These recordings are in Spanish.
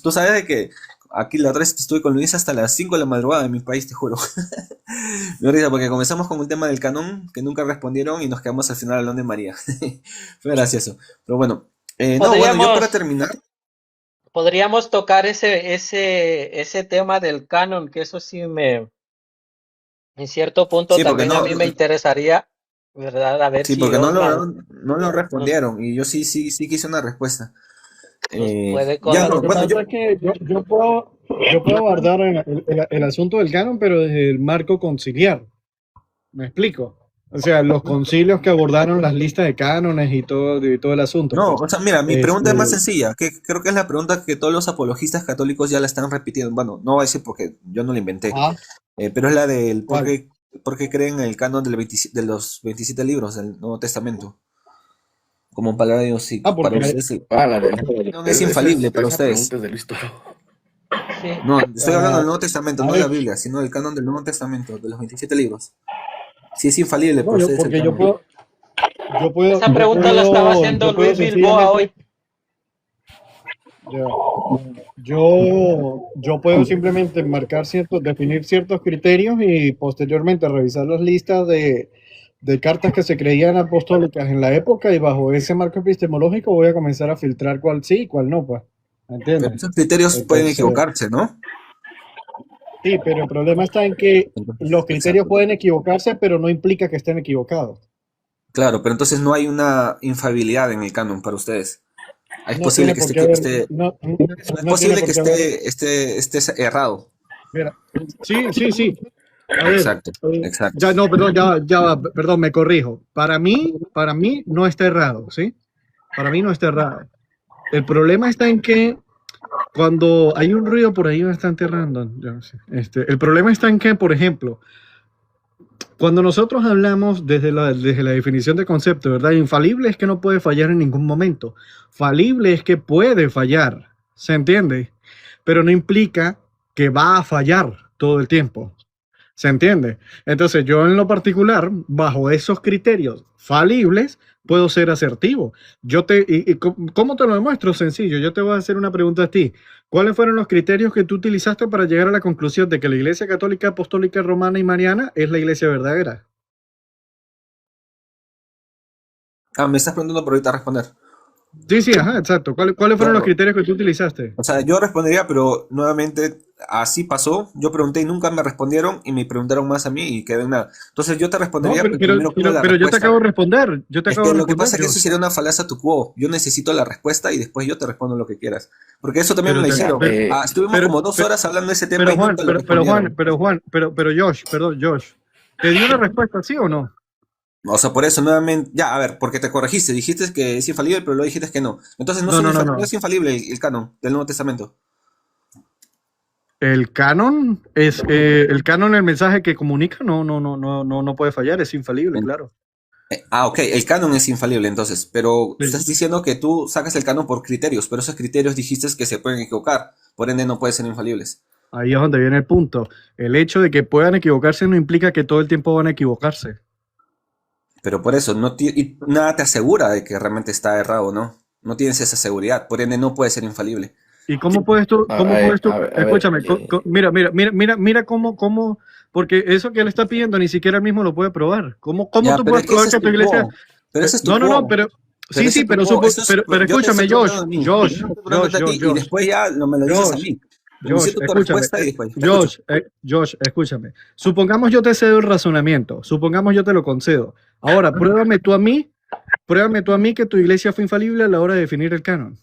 Tú sabes de que aquí la otra vez estuve con Luis hasta las 5 de la madrugada en mi país, te juro. Me da risa porque comenzamos con el tema del canon, que nunca respondieron, y nos quedamos al final hablando de María. Fue gracioso. Pero bueno, no, bueno, yo para Podríamos, terminar, podríamos tocar ese tema del canon, que eso sí en cierto punto sí, porque también a no, mí me interesaría, ¿verdad? A ver sí, si porque no Osman no lo nos, respondieron, y yo sí quise una respuesta. nos puede Ya No, lo no, que bueno, yo, pasa es que yo puedo abordar el asunto del canon, pero desde el marco conciliar. ¿Me explico? O sea, los concilios que abordaron las listas de cánones y todo el asunto, no, pues. o sea, mira, mi pregunta es más Este, sencilla, que creo que es la pregunta que todos los apologistas católicos ya la están repitiendo. Bueno, no voy a decir porque yo no la inventé, ah, pero es la del ¿cuál? por qué creen en el canon de los 27 libros del Nuevo Testamento, como palabra de Dios, sí, Ah, para porque ustedes Ah, el canon es infalible para esa ustedes. pregunta es de Luis Toro. sí, No, estoy hablando ah, del Nuevo Testamento, a no de la ver, Biblia, sino del canon del Nuevo Testamento, de los 27 libros. Si es infalible no, para yo, ustedes el porque yo canon. puedo, yo puedo, esa yo pregunta la estaba puedo, haciendo yo puedo Luis Bilboa sencillamente, hoy. ya, yo puedo simplemente marcar ciertos, definir ciertos criterios y posteriormente revisar las listas de cartas que se creían apostólicas en la época y bajo ese marco epistemológico voy a comenzar a filtrar cuál sí y cuál no, pues. ¿Me Pero entiendes? esos criterios pueden Entonces, equivocarse, ¿no? sí, pero el problema está en que Entonces, los criterios exacto. pueden equivocarse, pero no implica que estén equivocados. Claro, pero entonces no hay una infabilidad en el canon para ustedes. Es No posible tiene que por esté, qué haber, no es no tiene posible que por qué haber, esté errado. mira, sí, sí, sí. A ver, Exacto, exacto. ya no, perdón, perdón, me corrijo. Para mí no está errado, ¿sí? Para mí no está errado. El problema está en que cuando hay un ruido por ahí bastante random, yo no sé, el problema está en que, por ejemplo, cuando nosotros hablamos desde la definición de concepto, ¿verdad? Infalible es que no puede fallar en ningún momento. Falible es que puede fallar, ¿se entiende? Pero no implica que va a fallar todo el tiempo. ¿Se entiende? Entonces yo en lo particular, bajo esos criterios falibles, puedo ser asertivo. ¿Cómo te lo demuestro? Sencillo. Yo te voy a hacer una pregunta a ti. ¿Cuáles fueron los criterios que tú utilizaste para llegar a la conclusión de que la Iglesia Católica, Apostólica, Romana y Mariana es la Iglesia verdadera? Ah, me estás preguntando por ahorita responder. Sí, sí, ajá, exacto. ¿Cuáles fueron los Claro. criterios que tú utilizaste? O sea, yo respondería, pero nuevamente así pasó. Yo pregunté y nunca me respondieron y me preguntaron más a mí y quedé en nada. Entonces yo te No, respondería, pero primero quiero la pero yo te acabo respuesta. de responder. Yo te Es acabo que de lo que responder, pasa es que eso Josh. sería una falacia tu quo. Yo necesito la respuesta y después yo te respondo lo que quieras. Porque eso también me Pero, lo te, Ya, hicieron. Ah, estuvimos pero, como dos pero, horas hablando de ese tema pero y Juan, nunca lo respondieron. pero Josh, perdón, Josh, ¿te di una respuesta sí o no? O sea, por eso nuevamente, ya, a ver, porque te corregiste, dijiste que es infalible, pero luego dijiste que no. Entonces No, no, no, no no. es infalible el canon del Nuevo Testamento. El canon, el mensaje que comunica, no puede fallar, es infalible, En- claro. ok, el canon es infalible entonces, pero Sí. estás diciendo que tú sacas el canon por criterios, pero esos criterios dijiste que se pueden equivocar, por ende no pueden ser infalibles. Ahí es donde viene el punto. El hecho de que puedan equivocarse no implica que todo el tiempo van a equivocarse. Pero por eso, y nada te asegura de que realmente está errado, ¿no? No tienes esa seguridad, por ende no puede ser infalible. ¿Y cómo puedes tú, a ver, escúchame, mira porque eso que él está pidiendo ni siquiera él mismo lo puede probar. ¿Cómo Ya, tú pero puedes es que ese probar es que tu tu iglesia? quo. Pero ese es tu No, quo. pero Pero sí, ese sí, es tu quo. Eso es, pero yo te escúchame, estoy preguntando a mí. Yo te estoy preguntando a ti y Josh, después ya no me lo dices a Josh, mí. Josh, Necesito tu escúchame, respuesta y después. Te escucho. Josh, escúchame. Supongamos yo te cedo el razonamiento, supongamos yo te lo concedo. Ahora, pruébame tú a mí que tu iglesia fue infalible a la hora de definir el canon.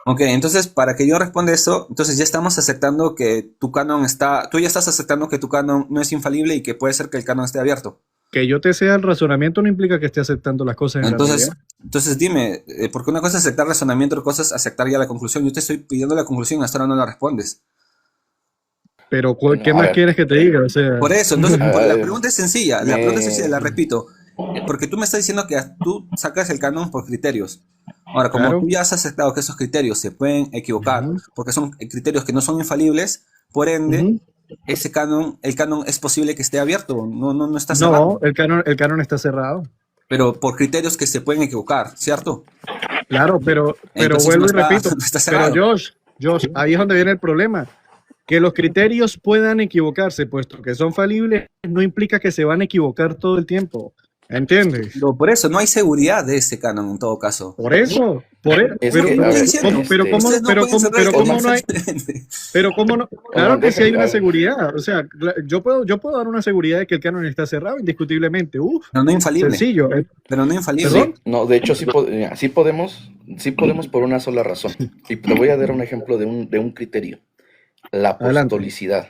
Ok, entonces para que yo responda eso, entonces ya estamos aceptando que tu canon está, tú ya estás aceptando que tu canon no es infalible y que puede ser que el canon esté abierto. Que yo te ceda el razonamiento no implica que esté aceptando las cosas en la Entonces, realidad. entonces dime, porque una cosa es aceptar razonamiento, otra cosa es aceptar ya la conclusión. Yo te estoy pidiendo la conclusión, hasta ahora no la respondes. Pero bueno, ¿qué a más ver, quieres que te diga? O sea, Por eso, entonces, a la ver, pregunta es sencilla, la me, repito, porque tú me estás diciendo que tú sacas el canon por criterios. Ahora, como claro. tú ya has aceptado que esos criterios se pueden equivocar, Ujú, porque son criterios que no son infalibles, por ende, ujú. el canon es posible que esté abierto, no está cerrado, No, el canon está cerrado. pero por criterios que se pueden equivocar, ¿cierto? Claro, pero Entonces no vuelvo y está, repito. no está Pero cerrado. Ahí es donde viene el problema. Que los criterios puedan equivocarse, puesto que son falibles, no implica que se van a equivocar todo el tiempo. ¿Entiendes? No, por eso no hay seguridad de ese canon en todo caso. Por eso, Es pero, que, Lo a estoy ver, diciendo. Ustedes no pueden cerrar el cómo canon no hay, fácilmente. pero cómo no, claro Oigan, que sí hay una déjenme, seguridad, o sea, yo puedo dar una seguridad de que el canon está cerrado indiscutiblemente, Pero no infalible. sencillo, Pero no infalible. ¿perdón? no, de hecho mira, sí podemos por una sola razón. Y te voy a dar un ejemplo de un criterio. La Adelante. apostolicidad.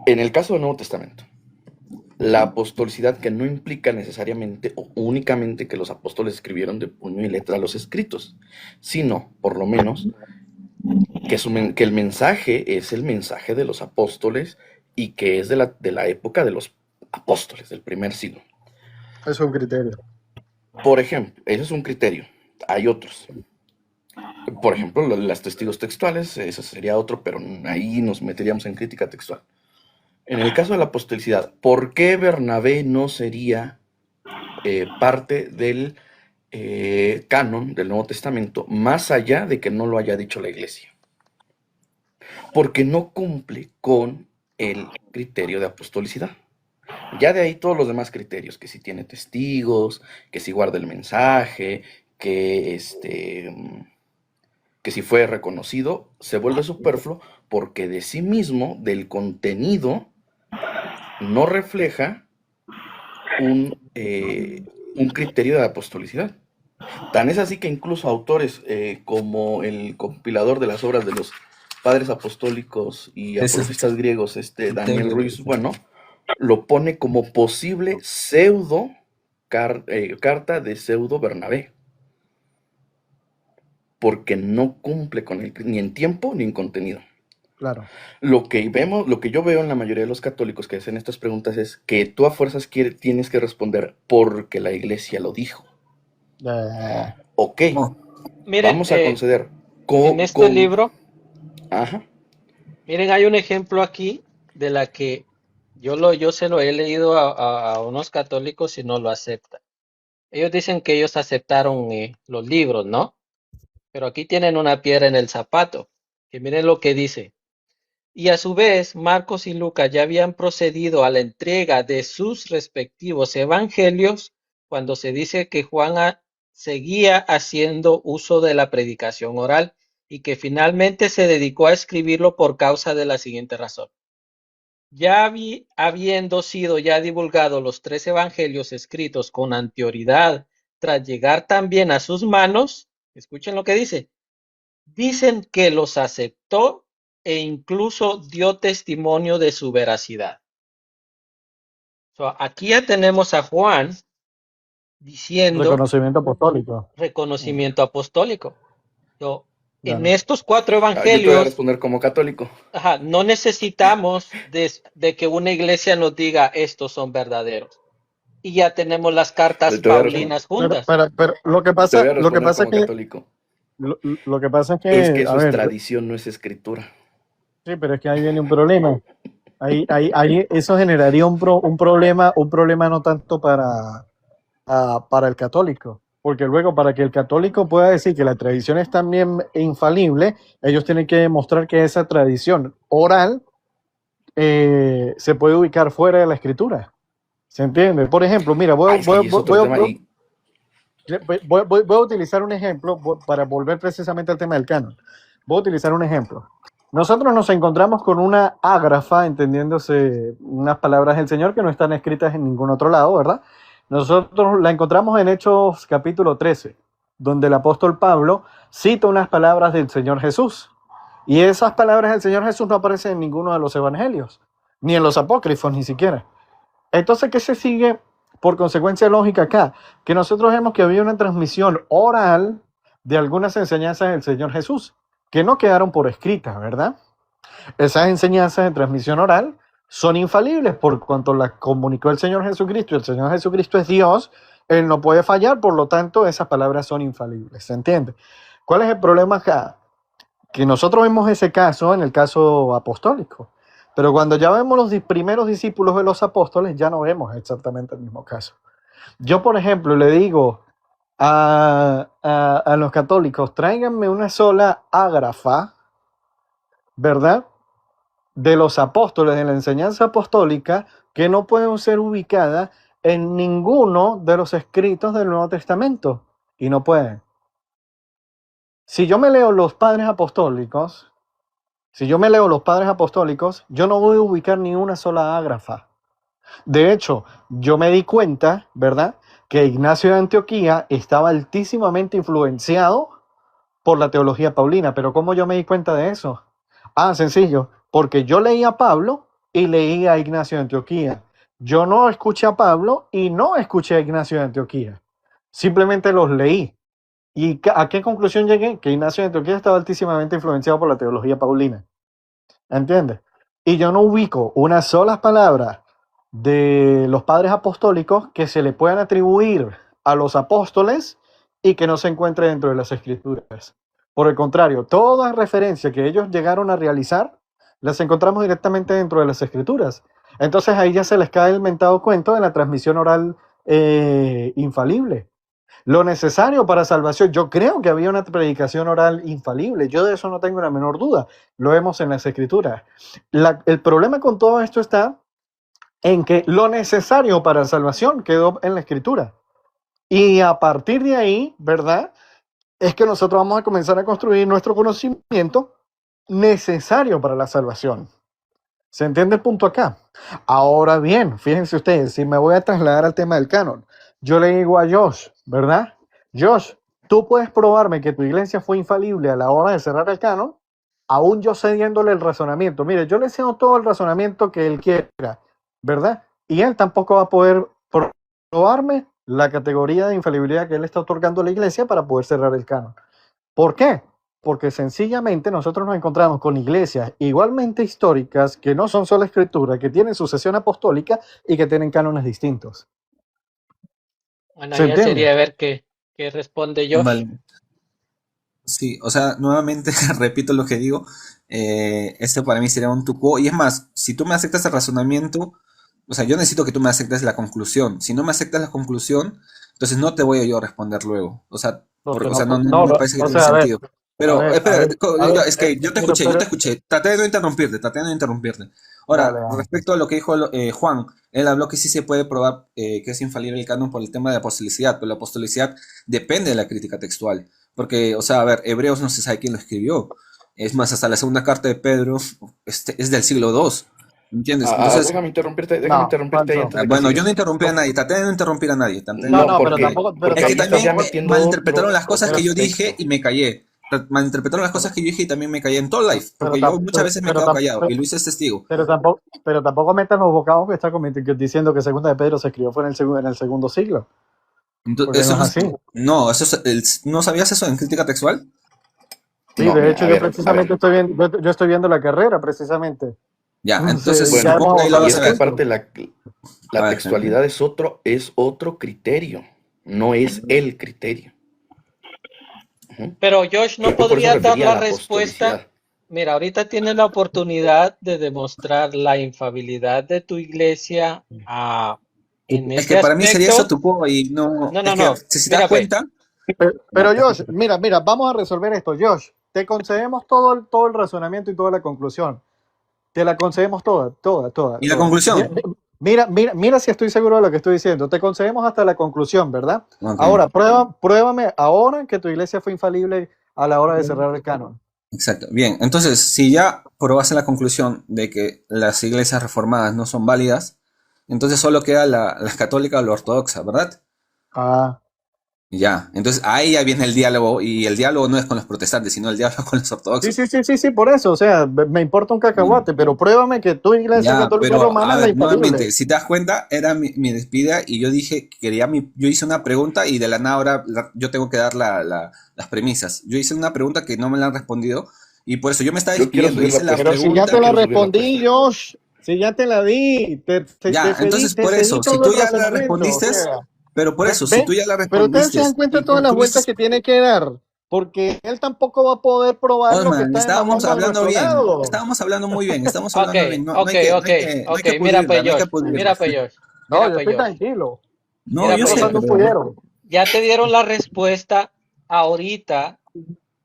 En el caso del Nuevo Testamento, la apostolicidad que no implica necesariamente o únicamente que los apóstoles escribieron de puño y letra los escritos, sino, por lo menos, que el mensaje es el mensaje de los apóstoles y que es de la época de los apóstoles, del primer siglo. Eso es un criterio. Por ejemplo, ese es un criterio. Hay otros. Por ejemplo, las testigos textuales, eso sería otro, pero ahí nos meteríamos en crítica textual. En el caso de la apostolicidad, ¿por qué Bernabé no sería parte del canon del Nuevo Testamento, más allá de que no lo haya dicho la iglesia? Porque no cumple con el criterio de apostolicidad. Ya de ahí todos los demás criterios, que si tiene testigos, que si guarda el mensaje, que si fue reconocido, se vuelve superfluo porque de sí mismo, del contenido, no refleja un criterio de apostolicidad. Tan es así que incluso autores como el compilador de las obras de los padres apostólicos y apologistas griegos, Daniel Ruiz, bueno, lo pone como posible carta de pseudo Bernabé, porque no cumple con ni en tiempo ni en contenido. Claro. Lo que yo veo en la mayoría de los católicos que hacen estas preguntas es que tú a fuerzas tienes que responder porque la iglesia lo dijo. Ok, No. Miren, vamos a conceder. en este libro, Ajá. miren, hay un ejemplo aquí de la que yo se lo he leído a unos católicos y no lo aceptan. Ellos dicen que ellos aceptaron los libros, ¿no? Pero aquí tienen una piedra en el zapato. Que miren lo que dice. Y a su vez, Marcos y Lucas ya habían procedido a la entrega de sus respectivos evangelios cuando se dice que Juan seguía haciendo uso de la predicación oral y que finalmente se dedicó a escribirlo por causa de la siguiente razón. Ya habiendo sido ya divulgados los 3 evangelios escritos con anterioridad, tras llegar también a sus manos, escuchen lo que dice, dicen que los aceptó e incluso dio testimonio de su veracidad. Aquí ya tenemos a Juan diciendo Reconocimiento apostólico. reconocimiento apostólico. Claro. En estos 4 Yo te voy a evangelios, responder como católico. no necesitamos de que una iglesia nos diga estos son verdaderos. Y ya tenemos las cartas Te voy a paulinas juntas. Pero lo que Te voy pasa, a lo que responder pasa es como que católico. lo que pasa es que, Es que a eso es ver, tradición, no es escritura. sí, pero es que ahí viene un problema. Ahí eso generaría un problema no tanto para el católico, porque luego para que el católico pueda decir que la tradición es también infalible, ellos tienen que demostrar que esa tradición oral se puede ubicar fuera de la escritura. ¿Se entiende? Por ejemplo, mira, voy a utilizar un ejemplo para volver precisamente al tema del canon. Voy a utilizar un ejemplo. Nosotros nos encontramos con una ágrafa, entendiéndose unas palabras del Señor que no están escritas en ningún otro lado, ¿verdad? Nosotros la encontramos en Hechos capítulo 13, donde el apóstol Pablo cita unas palabras del Señor Jesús. Y esas palabras del Señor Jesús no aparecen en ninguno de los evangelios, ni en los apócrifos, ni siquiera. Entonces, ¿qué se sigue por consecuencia lógica acá? Que nosotros vemos que había una transmisión oral de algunas enseñanzas del Señor Jesús, que no quedaron por escritas, ¿verdad? Esas enseñanzas de transmisión oral son infalibles por cuanto las comunicó el Señor Jesucristo, y el Señor Jesucristo es Dios, Él no puede fallar, por lo tanto, esas palabras son infalibles, ¿se entiende? ¿Cuál es el problema acá? Que nosotros vemos ese caso en el caso apostólico, pero cuando ya vemos los primeros discípulos de los apóstoles, ya no vemos exactamente el mismo caso. Yo, por ejemplo, le digo a los católicos, tráiganme una sola ágrafa, ¿verdad? De los apóstoles, de la enseñanza apostólica, que no pueden ser ubicada en ninguno de los escritos del Nuevo Testamento. Y no pueden. Si yo me leo los padres apostólicos, yo no voy a ubicar ni una sola ágrafa. De hecho, yo me di cuenta, ¿verdad?, que Ignacio de Antioquía estaba altísimamente influenciado por la teología paulina. Pero ¿cómo yo me di cuenta de eso? Sencillo, porque yo leí a Pablo y leí a Ignacio de Antioquía. Yo no escuché a Pablo y no escuché a Ignacio de Antioquía. Simplemente los leí. ¿Y a qué conclusión llegué? Que Ignacio de Antioquía estaba altísimamente influenciado por la teología paulina. ¿Entiendes? Y yo no ubico una sola palabra de los padres apostólicos que se le puedan atribuir a los apóstoles y que no se encuentre dentro de las escrituras. Por el contrario, toda referencia que ellos llegaron a realizar las encontramos directamente dentro de las escrituras. Entonces ahí ya se les cae el mentado cuento de la transmisión oral infalible. Lo necesario para salvación, yo creo que había una predicación oral infalible, yo de eso no tengo la menor duda, lo vemos en las escrituras. El problema con todo esto está en que lo necesario para salvación quedó en la escritura. Y a partir de ahí, ¿verdad?, es que nosotros vamos a comenzar a construir nuestro conocimiento necesario para la salvación. ¿Se entiende el punto acá? Ahora bien, fíjense ustedes, si me voy a trasladar al tema del canon, yo le digo a Josh, ¿verdad? Josh, tú puedes probarme que tu iglesia fue infalible a la hora de cerrar el canon, aún yo cediéndole el razonamiento. Mire, yo le cedo todo el razonamiento que él quiera, ¿verdad? Y él tampoco va a poder probarme la categoría de infalibilidad que él está otorgando a la iglesia para poder cerrar el canon. ¿Por qué? Porque sencillamente nosotros nos encontramos con iglesias igualmente históricas que no son sola escritura, que tienen sucesión apostólica y que tienen cánones distintos. Bueno, ¿Se ya entiende? sería ver qué responde Josh. Vale. Sí, o sea, nuevamente repito lo que digo, este para mí sería un tuco, y es más, si tú me aceptas el razonamiento, o sea, yo necesito que tú me aceptes la conclusión. Si no me aceptas la conclusión, entonces no te voy a yo responder luego. O sea, Porque o sea, no, no me no, parece que o tenga sea, sentido. a Pero, ver, espera, es que yo pero, te escuché. Traté de no interrumpirte, Ahora, dale, dale. respecto a lo que dijo Juan, él habló que sí se puede probar que es infalible el canon por el tema de apostolicidad, pero la apostolicidad depende de la crítica textual. Porque, o sea, a ver, Hebreos no se sabe quién lo escribió. Es más, hasta la segunda carta de Pedro es del siglo II. ¿Entiendes? Entonces, Déjame interrumpirte ahí No, antes de que bueno, yo no sigas. interrumpí a nadie, traté de no interrumpir a nadie. no, pero Porque, tampoco, porque Es que ahí estás también ya metiendo malinterpretaron las otro cosas que yo dije aspecto. y me callé. Malinterpretaron las cosas que yo dije y también me callé en todo live. pero, Porque yo muchas veces me he quedado callado y Luis es testigo. pero tampoco metan los bocados que está diciendo que Segunda de Pedro se escribió fue en el segundo siglo. Porque Eso no no es así. no, ¿no sabías eso en crítica textual? Sí, No, de mira, hecho, a yo ver, precisamente yo estoy viendo la carrera, precisamente. Ya, Entonces, entonces ya bueno, supongo que ahí hemos lo y vas es a hablado que de ver. eso. aparte A la ver, textualidad es otro criterio, no es el criterio. Ujú. Pero Josh, ¿no Yo por eso podrías dar refería a la la respuesta? apostolicidad. Mira, ahorita tienes la oportunidad de demostrar la infalibilidad de tu iglesia en es que ese para mí sería eso aspecto. tu y no, No, es no, que no. si te das Mira, ve. cuenta, ya, Pero te Josh, escucho. mira, vamos a resolver esto. Josh, te concedemos todo el razonamiento y toda la conclusión. Te la concedemos Y la toda. conclusión, Mira si estoy seguro de lo que estoy diciendo. Te concedemos hasta la conclusión, ¿verdad? ok, Ahora, pruébame ahora que tu iglesia fue infalible a la hora de cerrar el canon. exacto. Bien, entonces, si ya probaste la conclusión de que las iglesias reformadas no son válidas, entonces solo queda la católica o la ortodoxa, ¿verdad? Ah, Ya, entonces ahí ya viene el diálogo, y el diálogo no es con los protestantes, sino el diálogo con los ortodoxos. sí, por eso. O sea, me importa un Mm. cacahuate, pero pruébame que tu iglesia Ya, católica pero romana a es la ver, nuevamente, infalible. si te das cuenta, era mi despedida y yo dije que yo hice una pregunta y de la nada ahora yo tengo que dar las premisas. Yo hice una pregunta que no me la han respondido y por eso yo me estaba Yo quiero despidiendo, subir la hice la Pero apuesta. si ya pregunta. te Yo la quiero subir la respondí, apuesta. Josh, si ya te la di, Ya, entonces te por cedí eso, si todo tú el ya la razonamiento. O respondiste, sea, pero por eso, si ¿ven? tú ya la Pero ustedes se respondiste dan cuenta de y todas las tuviste. vueltas que tiene que dar, porque él tampoco va a poder probar lo que Osman, está estábamos hablando de hablando nuestro bien, lado. estábamos hablando muy bien, estamos Ok, hablando bien, no ok, hay que, ok, no hay ok. que Mira, pudrirla, pues no hay que Josh. pudrirla. Mira, pues Josh. No, Mira, yo pues estoy Josh. tranquilo. No, Estoy Mira, yo pues sé, Josh. pasando un pero fullero. ya te dieron la respuesta. Ahorita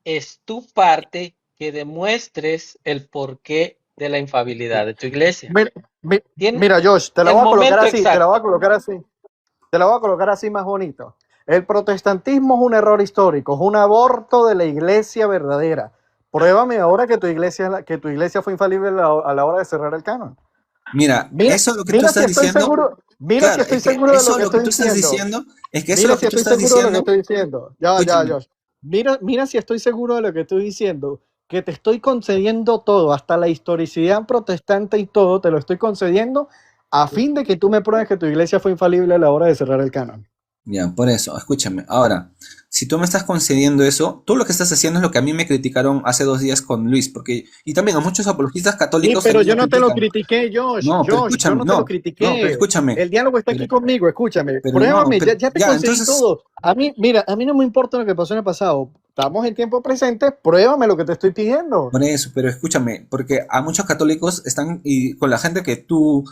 es tu parte que demuestres el porqué de la infalibilidad de tu iglesia. Mira, Tiene mira, Josh, te la el voy a colocar momento así, te la voy a exacto. colocar así. Te la voy a colocar así más bonito. El protestantismo es un error histórico, es un aborto de la iglesia verdadera. Pruébame ahora que que tu iglesia fue infalible a la hora de cerrar el canon. Mira, Mira, eso es lo que tú mira si estás estoy diciendo. seguro, mira si Claro, estoy es que seguro de lo eso que lo que estoy tú estás diciendo. diciendo, es que eso Mira lo si que tú estoy estás seguro de lo que diciendo, estoy diciendo. Ya, escúchame, Josh. Mira si estoy seguro de lo que estoy diciendo. Que te estoy concediendo todo, hasta la historicidad protestante y todo, te lo estoy concediendo a fin de que tú me pruebes que tu iglesia fue infalible a la hora de cerrar el canon. ya, por eso, escúchame. Ahora, si tú me estás concediendo eso, tú lo que estás haciendo es lo que a mí me criticaron hace 2 días con Luis, porque, y también a muchos apologistas Sí, católicos pero también yo lo no te lo critican. critiqué, Josh. No, pero Josh, yo escúchame, no te lo no, pero critiqué. escúchame, El diálogo está aquí pero, conmigo, escúchame. pero no, Pruébame, pero, ya te ya, concedí entonces, todo. A mí, mira, a mí no me importa lo que pasó en el pasado. Estamos en tiempo presente, pruébame lo que te estoy pidiendo. por eso, pero escúchame, porque a muchos católicos están, y con la gente que tú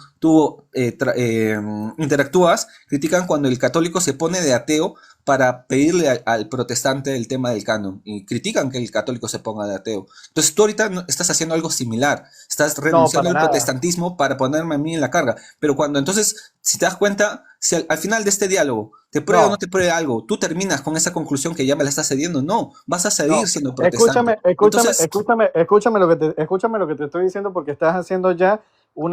interactúas, critican cuando el católico se pone de ateo para pedirle al protestante el tema del canon, y critican que el católico se ponga de ateo. Entonces tú ahorita estás haciendo algo similar, estás No, renunciando para al nada. protestantismo para ponerme a mí en la carga, pero cuando entonces, si te das cuenta, si al final de este diálogo, te pruebe o no No, te pruebe algo, tú terminas con esa conclusión que ya me la estás cediendo, no, vas a seguir no. siendo protestante. Escúchame, Entonces, escúchame lo que te estoy diciendo porque estás haciendo ya un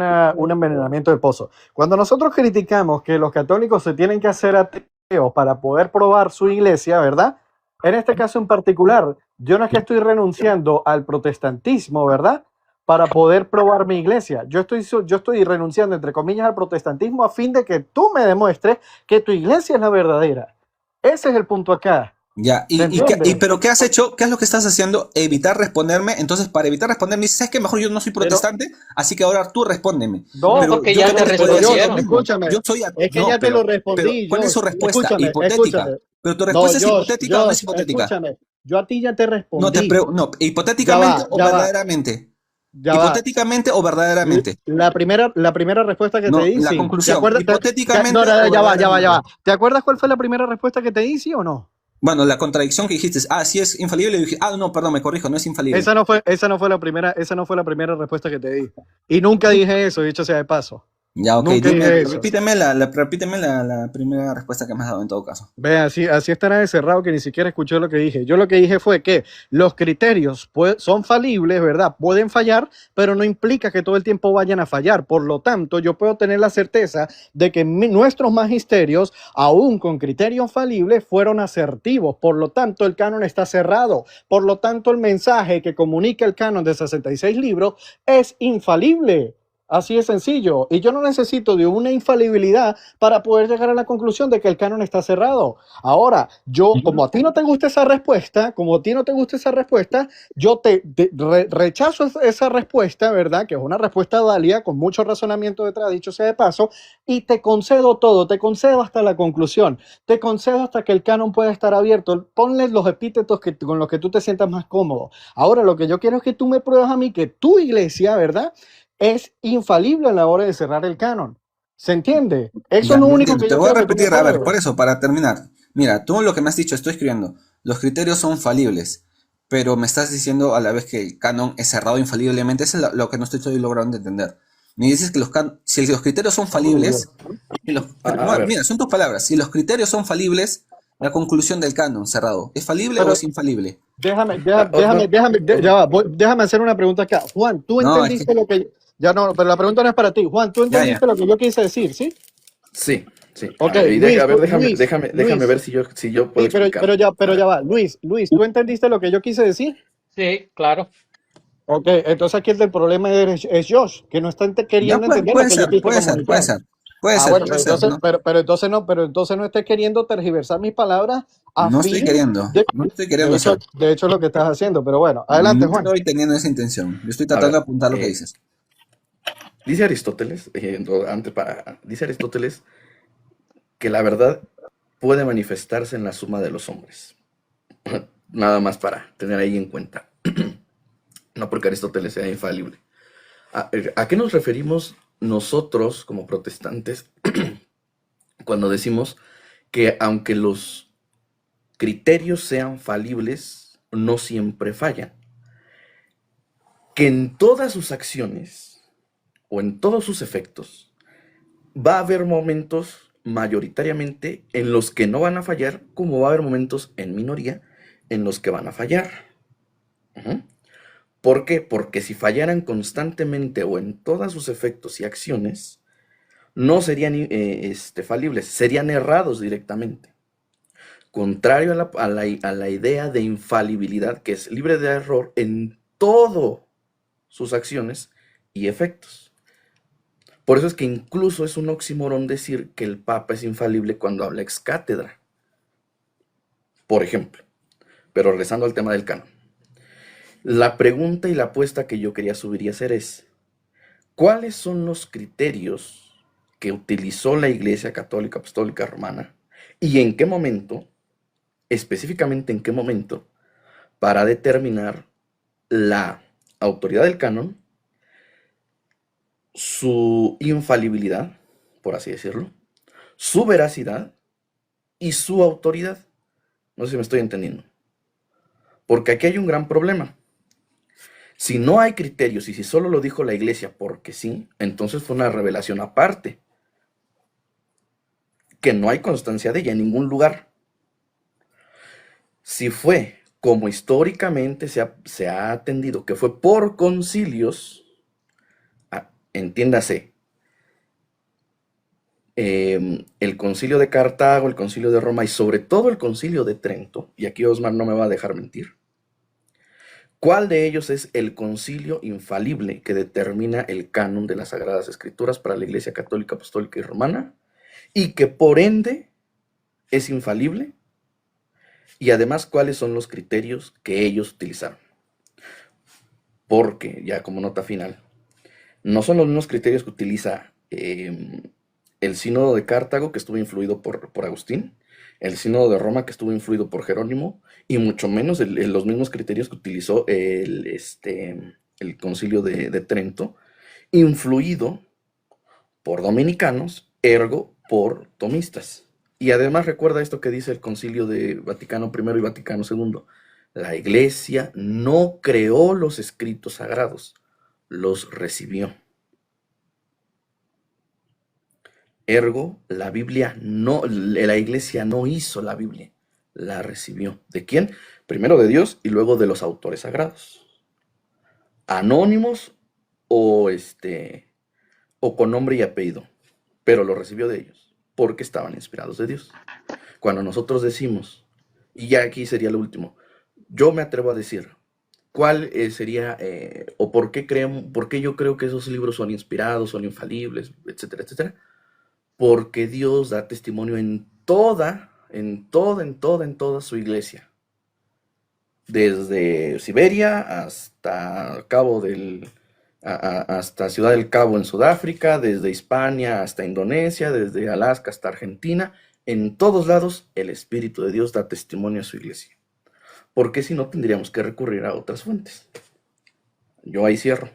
envenenamiento del pozo. Cuando nosotros criticamos que los católicos se tienen que hacer ateos para poder probar su iglesia, ¿verdad? En este caso en particular, yo no es que estoy renunciando al protestantismo, ¿verdad? Para poder probar mi iglesia. Yo estoy renunciando, entre comillas, al protestantismo a fin de que tú me demuestres que tu iglesia es la verdadera. Ese es el punto acá. ya, ¿Se entiende? pero ¿qué has hecho? ¿Qué es lo que estás haciendo? Evitar responderme. Entonces, para evitar responderme, dices, ¿sabes qué? Mejor yo no soy Pero protestante, así que ahora tú respóndeme. no, Pero Porque yo ya te también te podría pero decir Josh, lo respondieron. mismo. escúchame, Yo soy, es que no, ya te lo pero, respondí, ¿cuál es su Josh. respuesta? Escúchame, Hipotética. escúchame. Pero tu No, respuesta es hipotética o no es hipotética. escúchame. Yo a ti ya te No, respondí. no, Ya hipotéticamente va, o ya va, verdaderamente. ya va. Hipotéticamente o verdaderamente. La primera respuesta que te No, di, la sí. ¿Te conclusión, acuerdas? No, hipotéticamente no, o ya verdaderamente. va. ¿Te acuerdas cuál fue la primera respuesta que te di, sí o no? Bueno, la contradicción que dijiste, sí es infalible, y dije, no, perdón, me corrijo, no es infalible. Esa no fue la primera respuesta que te di. Y nunca dije eso, dicho sea de paso. Ya, ok, Nunca dime, dije eso. repíteme la primera respuesta que me has dado en todo caso. Ve, así estará de cerrado que ni siquiera escuchó lo que dije. Yo lo que dije fue que los criterios son falibles, ¿verdad? Pueden fallar, pero no implica que todo el tiempo vayan a fallar. Por lo tanto, yo puedo tener la certeza de que nuestros magisterios, aún con criterios falibles, fueron asertivos. Por lo tanto, el canon está cerrado. Por lo tanto, el mensaje que comunica el canon de 66 libros es infalible. Así es sencillo. Y yo no necesito de una infalibilidad para poder llegar a la conclusión de que el canon está cerrado. Ahora, como a ti no te gusta esa respuesta, yo rechazo esa respuesta, ¿verdad? Que es una respuesta válida, con mucho razonamiento detrás, dicho sea de paso, y te concedo todo, te concedo hasta la conclusión, te concedo hasta que el canon pueda estar abierto. Ponle los epítetos con los que tú te sientas más cómodo. Ahora, lo que yo quiero es que tú me pruebes a mí que tu iglesia, ¿verdad?, es infalible a la hora de cerrar el canon. ¿Se entiende? Eso Ya, es lo no único entiendo. que Te yo voy a quiero que tú me repetir, a ver, por pruebes. eso, para terminar. Mira, tú lo que me has dicho, estoy escribiendo, los criterios son falibles, pero me estás diciendo a la vez que el canon es cerrado infaliblemente. Eso es lo que no estoy logrando entender. Me dices que si los criterios son falibles, A ver, mira, son tus palabras, si los criterios son falibles, la conclusión del canon cerrado, ¿es falible o Pero es infalible? no, déjame hacer una pregunta acá. Juan, ¿tú No, es que, entendiste lo que... Ya no, pero la pregunta no es para ti. Juan, ¿tú ya, ya. entendiste lo que yo quise decir, sí? sí, sí. Ok, A ver, déjame Luis, ver si yo puedo sí, explicar. pero ya va. Luis, ¿tú entendiste lo que yo quise decir? Sí, claro. Ok, entonces aquí el problema es Josh, que no está Ya queriendo entender lo puede que yo ser, quise puede ser, puede comunicar. ser, puede Ah, ser, bueno, puede ser, ¿no? pero entonces no estés queriendo tergiversar mis palabras a No estoy fin queriendo, de, no estoy queriendo hacer. de hecho es lo que estás haciendo, pero bueno, adelante, No Juan. estoy teniendo esa intención. Yo estoy A tratando de ver, apuntar lo que dices. dice Aristóteles, dice Aristóteles que la verdad puede manifestarse en la suma de los hombres. Nada más para tener ahí en cuenta. No porque Aristóteles sea infalible. ¿A qué nos referimos nosotros como protestantes cuando decimos que aunque los criterios sean falibles no siempre fallan. Que en todas sus acciones o en todos sus efectos va a haber momentos mayoritariamente en los que no van a fallar, como va a haber momentos en minoría en los que van a fallar. Ujú. ¿Por qué? Porque si fallaran constantemente o en todos sus efectos y acciones, no serían falibles, serían errados directamente. Contrario a la idea de infalibilidad, que es libre de error en todas sus acciones y efectos. Por eso es que incluso es un oxímoron decir que el Papa es infalible cuando habla ex cátedra. Por ejemplo, pero regresando al tema del canon. La pregunta y la apuesta que yo quería subir y hacer es, ¿cuáles son los criterios que utilizó la Iglesia Católica Apostólica Romana y en qué momento, específicamente en qué momento, para determinar la autoridad del canon, su infalibilidad, por así decirlo, su veracidad y su autoridad? No sé si me estoy entendiendo. Porque aquí hay un gran problema. Si no hay criterios y si solo lo dijo la Iglesia porque sí, entonces fue una revelación aparte, que no hay constancia de ella en ningún lugar. Si fue como históricamente se ha atendido, que fue por concilios, entiéndase, el concilio de Cartago, el concilio de Roma y sobre todo el concilio de Trento, y aquí Osmar no me va a dejar mentir, ¿cuál de ellos es el concilio infalible que determina el canon de las Sagradas Escrituras para la Iglesia Católica, Apostólica y Romana? Y que por ende es infalible. Y además, ¿cuáles son los criterios que ellos utilizaron? Porque, ya como nota final, no son los mismos criterios que utiliza el sínodo de Cartago, que estuvo influido por Agustín, el sínodo de Roma, que estuvo influido por Jerónimo, y mucho menos los mismos criterios que utilizó el concilio de Trento, influido por dominicanos, ergo por tomistas. Y además recuerda esto que dice el concilio de Vaticano I y Vaticano II. La Iglesia no creó los escritos sagrados, los recibió. Ergo, la Biblia no, la Iglesia no hizo la Biblia, la recibió. ¿De quién? Primero de Dios y luego de los autores sagrados. Anónimos o con nombre y apellido, pero lo recibió de ellos, porque estaban inspirados de Dios. Cuando nosotros decimos, y ya aquí sería lo último, yo me atrevo a decir, ¿cuál sería, o por qué yo creo que esos libros son inspirados, son infalibles, etcétera, etcétera? Porque Dios da testimonio en toda su iglesia. Desde Siberia hasta hasta Ciudad del Cabo en Sudáfrica, desde Hispania hasta Indonesia, desde Alaska hasta Argentina, en todos lados el Espíritu de Dios da testimonio a su iglesia. Porque si no tendríamos que recurrir a otras fuentes. Yo ahí cierro.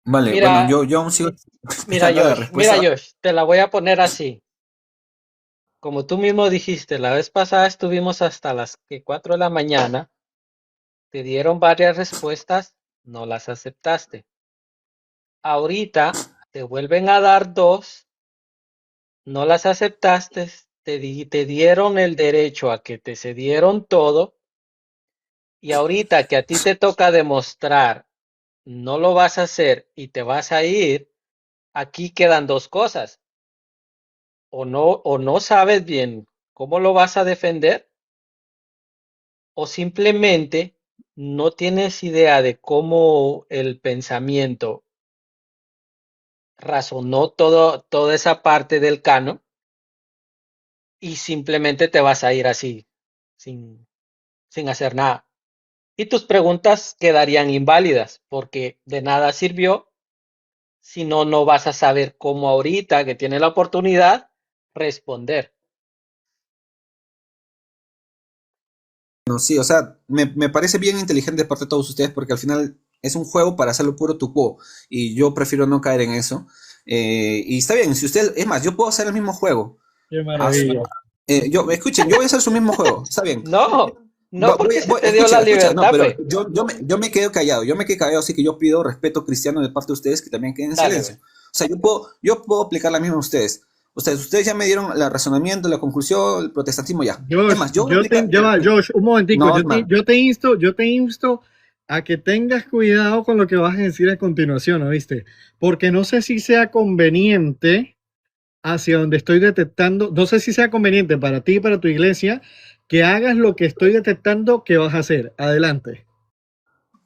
Vale, bueno, Mira, yo aún sigo mira esperando la respuesta. Josh, te la voy a poner así. Como tú mismo dijiste, la vez pasada estuvimos hasta las 4 de la mañana, te dieron varias respuestas, no las aceptaste. Ahorita te vuelven a dar dos, no las aceptaste, te dieron el derecho a que te cedieron todo, y ahorita que a ti te toca demostrar, no lo vas a hacer y te vas a ir, aquí quedan dos cosas. O no sabes bien cómo lo vas a defender, o simplemente no tienes idea de cómo el pensamiento razonó toda esa parte del canon y simplemente te vas a ir así, sin hacer nada. Y tus preguntas quedarían inválidas porque de nada sirvió si no, no vas a saber cómo ahorita que tienes la oportunidad responder. No, sí, o sea, me parece bien inteligente de parte de todos ustedes porque al final es un juego para hacerlo puro tu quo y yo prefiero no caer en eso. Y está bien, si usted, es más, yo puedo hacer el mismo juego. Qué maravilla. Escuchen, yo voy a hacer su mismo juego, está bien. No, porque se te dio Escucha, la escucha, no, libertad, pero pe. yo me quedo callado, así que yo pido respeto cristiano de parte de ustedes que también queden en Dale, silencio. O sea, yo puedo aplicar la misma a ustedes. Ustedes ya me dieron el razonamiento, la conclusión, el protestantismo ya. Josh, Es más, yo voy a aplicar. ya va, Josh, un momentico, No, yo te insto a que tengas cuidado con lo que vas a decir a continuación, ¿oíste? Porque no sé si sea conveniente hacia donde estoy detectando, no sé si sea conveniente para ti y para tu iglesia que hagas lo que estoy detectando que vas a hacer. Adelante.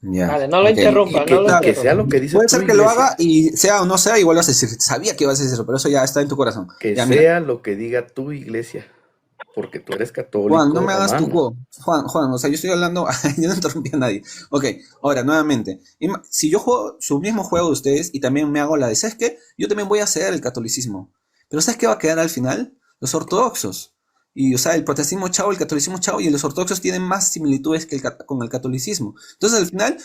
Ya, Dale, no lo ok. interrumpa, no lo Que sea interrumpa. lo que dice Puede tu ser que lo iglesia. haga y sea o no sea, igual vas a decir, sabía que ibas a decir eso, pero eso ya está en tu corazón. Que Ya, mira. sea lo que diga tu iglesia. Porque tú eres católico Juan, no me hagas tu romano. juego. Juan, o sea, yo estoy hablando, yo no interrumpí a nadie. Ok, ahora, nuevamente, si yo juego su mismo juego de ustedes y también me hago la de, ¿sabes qué? Yo también voy a ceder el catolicismo. Pero ¿sabes qué va a quedar al final? Los ortodoxos. Y, o sea, el protestantismo chao, el catolicismo chao, y los ortodoxos tienen más similitudes que con el catolicismo. Entonces, al final,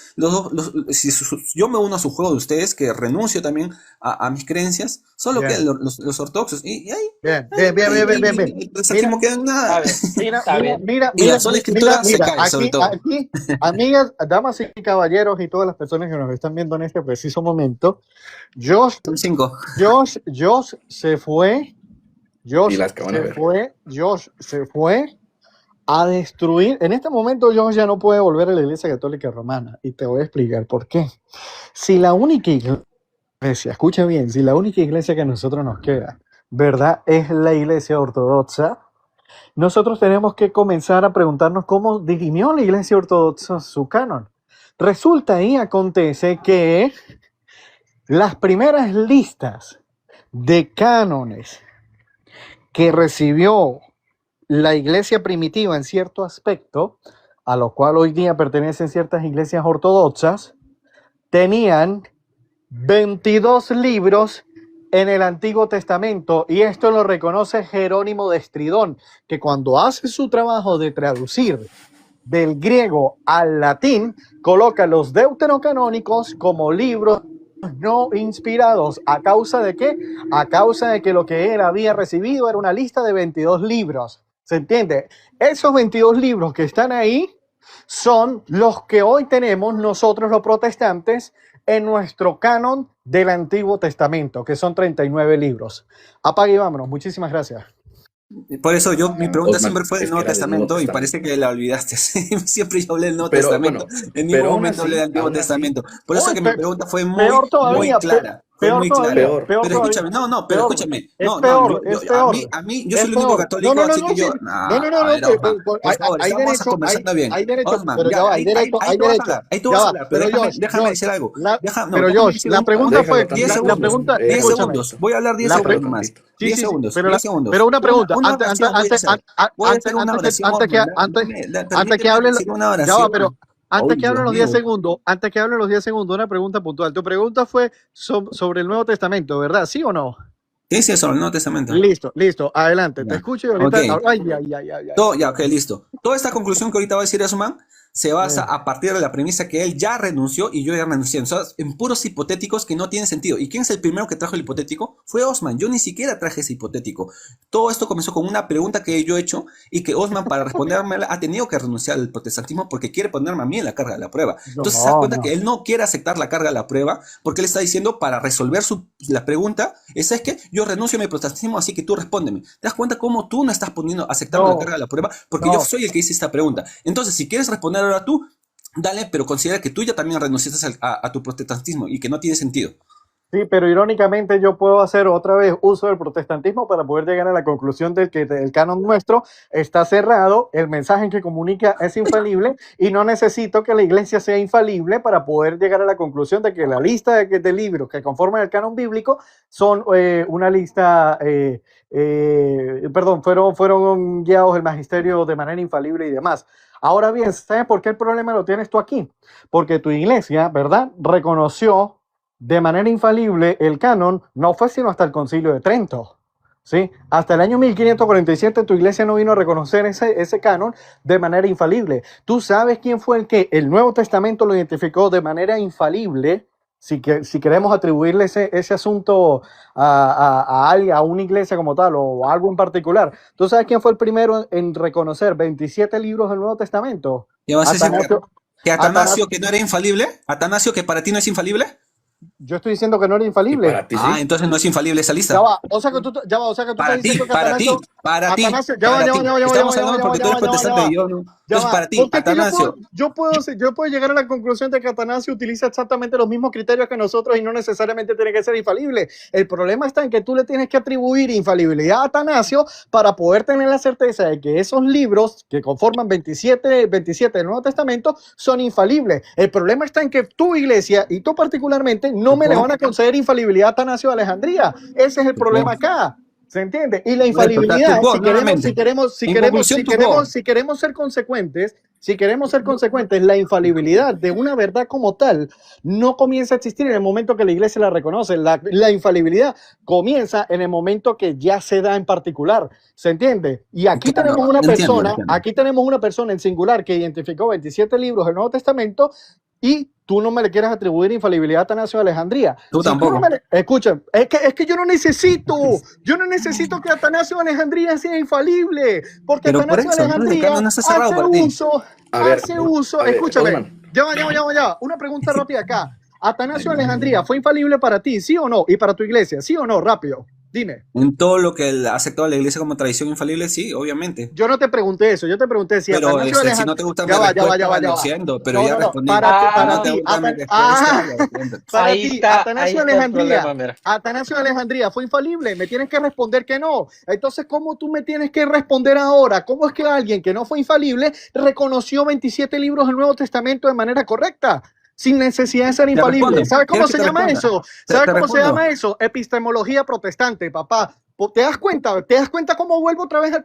si yo me uno a su juego de ustedes, que renuncio también a mis creencias, solo Bien. quedan los ortodoxos. Y ahí, Bien. el protestantismo queda en nada. Está bien. Y la sola escritura se cae, sobre todo. Aquí, amigas, damas y caballeros y todas las personas que nos están viendo en este preciso momento, Josh Son 5. se fue. Y las que van a ver. Josh se fue a destruir. En este momento Josh ya no puede volver a la Iglesia Católica Romana y te voy a explicar por qué. Si la única iglesia, escucha bien, si la única iglesia que a nosotros nos queda, ¿verdad? Es la Iglesia Ortodoxa. Nosotros tenemos que comenzar a preguntarnos cómo dirimió la Iglesia Ortodoxa su canon. Resulta y acontece que las primeras listas de cánones que recibió la iglesia primitiva en cierto aspecto, a lo cual hoy día pertenecen ciertas iglesias ortodoxas, tenían 22 libros en el Antiguo Testamento, y esto lo reconoce Jerónimo de Estridón, que cuando hace su trabajo de traducir del griego al latín, coloca los deuterocanónicos como libros no inspirados. ¿A causa de qué? A causa de que lo que él había recibido era una lista de 22 libros. ¿Se entiende? Esos 22 libros que están ahí son los que hoy tenemos nosotros los protestantes en nuestro canon del Antiguo Testamento, que son 39 libros. Apague y vámonos. Muchísimas gracias. Por eso mi pregunta Osman, siempre fue del es Nuevo que era del Testamento Nuevo y Testamento. parece que la olvidaste. Siempre yo hablé del Nuevo Pero, Testamento. bueno, En ningún pero aún momento hablé del así, Antiguo aún así, Testamento. Por eso Uy, que mi pregunta fue muy, peor muy todavía, clara. Fue peor muy todavía, clara. Peor. peor Pero todavía. escúchame, pero Peor. escúchame. Es No, peor, yo, es peor. a mí, yo Es soy el único peor. católico, así que yo. A ver, Osman, por favor, Hay estamos derecho, conversando bien. hay derecho, Osman, pero ya, ya va, hay derecho, ahí hay tú vas a derecho. hablar, ahí tú Ya vas a va, hablar, pero pero déjame decir algo. pero Déjame Josh, decir la un pregunta Déjalo fue, diez tantito, la segundos. pregunta, 10 escúchame, segundos. Voy a hablar 10 la segundos Déjalo más. tantito. 10 sí, segundos. pero 10 segundos. pero una pregunta, Una antes, oración voy a hacer. Voy a hacer una oración, antes que, Osman. Dame, antes que permíteme hablen, decir una ya va, oración. pero antes Ay, que hablen Dios los 10 mío. segundos, una pregunta puntual. Tu pregunta fue sobre el Nuevo Testamento, ¿verdad? ¿Sí o no? ¿Qué es eso? El Nuevo Testamento. Listo, adelante, te Ya. escucho y ahorita, Ok. ay. Ya, ok, listo. Toda esta conclusión que ahorita va a decir Osman se basa a partir de la premisa que él ya renunció y yo ya renuncié. O sea, en puros hipotéticos que no tienen sentido. ¿Y quién es el primero que trajo el hipotético? Fue Osman. Yo ni siquiera traje ese hipotético. Todo esto comenzó con una pregunta que yo he hecho y que Osman, para respondérmela, ha tenido que renunciar al protestantismo porque quiere ponerme a mí en la carga de la prueba. Entonces se da cuenta que él no quiere aceptar la carga de la prueba porque él está diciendo para resolver la pregunta, es que yo renuncio a mi protestantismo, así que tú respóndeme. ¿Te das cuenta cómo tú no estás aceptando la carga de la prueba? Porque yo soy el que hice esta pregunta. Entonces, si quieres responder ahora tú, dale, pero considera que tú ya también renunciaste a tu protestantismo y que no tiene sentido. Sí, pero irónicamente yo puedo hacer otra vez uso del protestantismo para poder llegar a la conclusión de que el canon nuestro está cerrado, el mensaje que comunica es infalible y no necesito que la iglesia sea infalible para poder llegar a la conclusión de que la lista de libros que conforman el canon bíblico son una lista, fueron guiados el magisterio de manera infalible y demás. Ahora bien, ¿sabes por qué el problema lo tienes tú aquí? Porque tu iglesia, ¿verdad?, reconoció de manera infalible el canon, no fue sino hasta el Concilio de Trento, ¿sí? Hasta el año 1547 tu iglesia no vino a reconocer ese canon de manera infalible. ¿Tú sabes quién fue el Nuevo Testamento lo identificó de manera infalible? si queremos atribuirle ese asunto a alguien, a una iglesia como tal o a algo en particular. ¿Tú sabes quién fue el primero en reconocer 27 libros del Nuevo Testamento? ¿Qué vas a decir Atanasio. que Atanasio que no era infalible? ¿Atanasio que para ti no es infalible? Yo estoy diciendo que no era Y infalible. para ti Ah, sí. entonces no es infalible esa Ya lista. va, o sea que tú estás Para ti, diciendo que para ti, Atanasio, para ti, Atanasio, para ti. Estamos hablando porque tú eres protestante y yo no. ya Entonces, va. para ti, Porque es que Atanasio. yo puedo llegar a la conclusión de que Atanasio utiliza exactamente los mismos criterios que nosotros y no necesariamente tiene que ser infalible. El problema está en que tú le tienes que atribuir infalibilidad a Atanasio para poder tener la certeza de que esos libros que conforman 27 del Nuevo Testamento son infalibles. El problema está en que tu iglesia y tú particularmente no me le van a conceder infalibilidad a Atanasio de Alejandría. Ese es el problema acá. ¿Se entiende? Y la infalibilidad, si queremos ser consecuentes, la infalibilidad de una verdad como tal no comienza a existir en el momento que la iglesia la reconoce. La infalibilidad comienza en el momento que ya se da en particular. ¿Se entiende? Y aquí Claro, tenemos una entiendo, persona, entiendo. aquí tenemos una persona en singular que identificó 27 libros del Nuevo Testamento y tú no me le quieres atribuir infalibilidad a Atanasio de Alejandría. Tú tampoco. Escucha, es que yo no necesito que Atanasio de Alejandría sea infalible, porque Pero por Atanasio de eso, entonces el Alejandría canon no está cerrado para ti. hace uso, escúchame, Osman, ya, una pregunta rápida acá. Atanasio de Alejandría fue infalible para ti, ¿sí o no? Y para tu iglesia, ¿sí o no? Rápido, dime. En todo lo que él ha aceptado la iglesia como tradición infalible, sí, obviamente. Yo no te pregunté eso, yo te pregunté si Pero Atanasio de si Alejandría... no te gusta mi Ya va, respuesta, ya lo va. siento, pero No, ya no, no, respondí. para No te ti, gusta mi respuesta, ya lo siento. para Ahí ti, está, Atanasio ahí de está el problema, Alejandría, mira. Atanasio de Alejandría fue infalible, me tienes que responder que no. Entonces, ¿cómo tú me tienes que responder ahora? ¿Cómo es que alguien que no fue infalible reconoció 27 libros del Nuevo Testamento de manera correcta? Sin necesidad de ser infalible. respondo. ¿Sabes cómo ¿Quieres se que te llama responda? eso? Te ¿Sabes cómo se respondo. llama eso? Epistemología protestante, papá. ¿Te das cuenta? ¿Te das cuenta cómo vuelvo otra vez al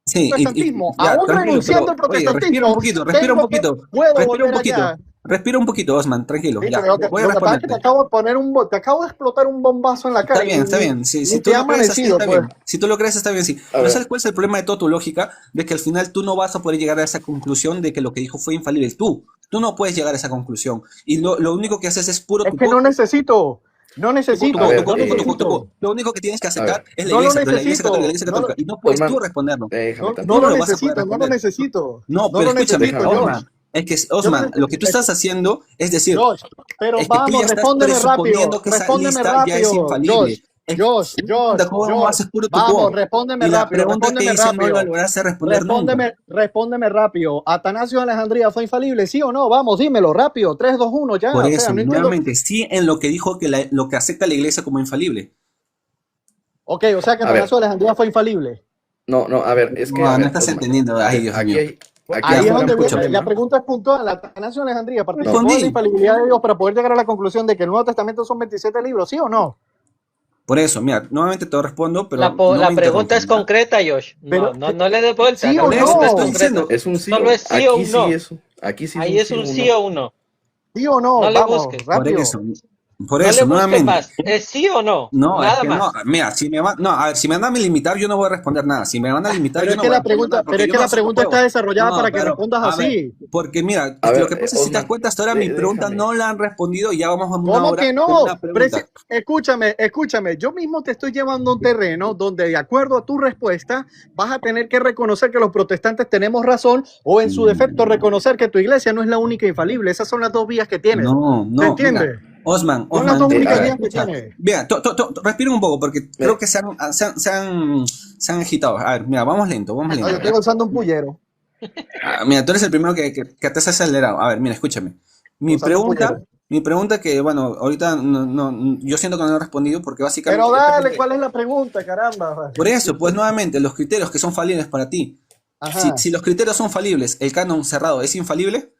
Sí, protestantismo? ya, Aún tranquilo, renunciando pero, al oye, respira un protestantismo, poquito, puedo respira un volver poquito, allá. respira un poquito, Osman, tranquilo, Sí, ya, pero voy a lo que pasa es que responderte. te acabo de explotar un bombazo en la cara. Está bien, si Ni tú te ha lo crees así, amanecido, está pues. bien, si tú lo crees, está bien, sí. A Pero ver. ¿sabes cuál es el problema de toda tu lógica? De que al final tú no vas a poder llegar a esa conclusión de que lo que dijo fue infalible, tú no puedes llegar a esa conclusión, y lo único que haces es puro Es que no necesito. No necesito. A ver, No necesito. Lo único que tienes que a aceptar ver. es la No lo iglesia, pero la iglesia necesito. católica, la iglesia No lo, católica, y no puedes Osman, tú responderlo. déjame no, tantito. no Tú lo no lo vas a poder necesito. No lo responder. necesito. No, No pero lo escúchame, necesito, Osman, Josh. es que, Yo no Osman, lo que tú necesito. estás haciendo es decir, Josh, pero es que tú vamos, ya estás respóndeme rápido. presuponiendo que esa Respóndeme lista ya es rápido. infalible. Josh, ¿Cómo haces puro tu vamos, quo? respóndeme Y la rápido. pregunta que Respóndeme hice no la rápido. lograste responder nunca. Respóndeme rápido. ¿Atanasio de Alejandría fue infalible? ¿Sí o no? Vamos, dímelo rápido. 3, 2, 1, ya. Por O eso, sea, no entiendo. nuevamente, sí en lo que dijo que lo que acepta la iglesia como infalible. Ok, o sea que A ver. Atanasio de Alejandría fue infalible. No, a ver, es que. No, a ver, no estás Osman, entendiendo. Ay, Dios aquí mío. hay. Aquí Ahí hay es ahora donde escúchame. viene. La pregunta es puntual. ¿Atanasio de Alejandría participó Respondí. de la infalibilidad de Dios para poder llegar a la conclusión de que el Nuevo Testamento son 27 libros? ¿Sí o no? Por eso, mira, nuevamente te respondo, pero La no me pregunta es interrumpas, ¿ya? concreta, Josh. Pero- No le dé vuelta. ¿Sí La o pregunta no? es Estoy concreta. diciendo, Es un sí. Solo es sí o Aquí un no. sí eso. Aquí sí Ahí es un sí o un no. ¿Sí o no? No le Vamos, busques. rápido. Por No eso, le busques nuevamente. más. ¿Es sí o no? No, es Nada que más. no. Mira, si me van a limitar, yo no voy a responder nada. Si me van a limitar, Pero yo es no que voy a la pregunta, responder nada, porque pero es yo que no la soy pregunta huevo. está desarrollada No, para que pero, respondas a ver, así. porque mira, A ver, lo que pasa es que si te das Osman, cuenta, hasta ahora mi pregunta déjame. no la han respondido y ya vamos a una ¿Cómo hora que con no? una pregunta. Escúchame. Yo mismo te estoy llevando a un terreno donde, de acuerdo a tu respuesta, vas a tener que reconocer que los protestantes tenemos razón o, en su defecto, reconocer que tu iglesia no es la única infalible. Esas son las dos vías que tienes. No, ¿Se entiende? mira, Osman, Son las dos mira, únicas a ver, vías que escucha. tienes. Mira, respira un poco porque creo que se han agitado. A ver, mira, vamos lento, vamos No, yo lento. estoy usando un pullero. Mira, tú eres el primero que te has acelerado. A ver, mira, escúchame. Mi pregunta que, bueno, ahorita yo siento que no he respondido porque básicamente... Pero dale, ¿cuál es la pregunta, caramba? Por eso, pues nuevamente, los criterios que son falibles para ti. Ajá. Si los criterios son falibles, ¿el canon cerrado es infalible?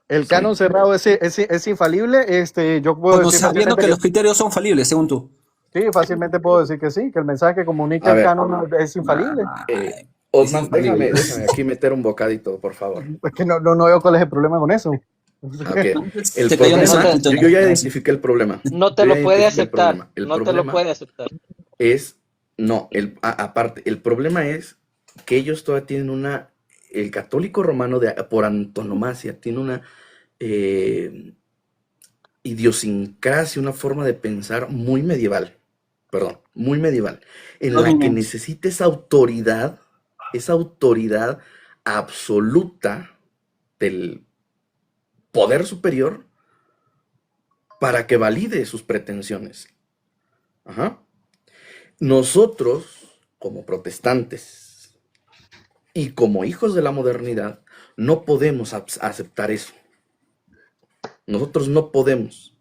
El canon cerrado es infalible. Yo puedo Bueno, decir sabiendo fácilmente que los criterios son falibles, según tú. sí, fácilmente puedo decir que sí, que el mensaje que comunica A el ver. canon es infalible. Osman, Es infalible. déjame aquí meter un bocadito, por favor. Es que no veo cuál es el problema con eso. Ok. El Te cayó un problema, mensajito, yo ya identifiqué el problema. No te Yo lo ya puede identifiqué el aceptar. problema. El No te lo problema puede aceptar. es, no, aparte, el problema es que ellos todavía tienen el católico romano por antonomasia, tiene una idiosincrasia, una forma de pensar muy medieval, perdón, muy medieval, en la que Dominante. necesita esa autoridad absoluta del poder superior para que valide sus pretensiones. Ajá. Nosotros, como protestantes y como hijos de la modernidad, no podemos aceptar eso. Nosotros no podemos.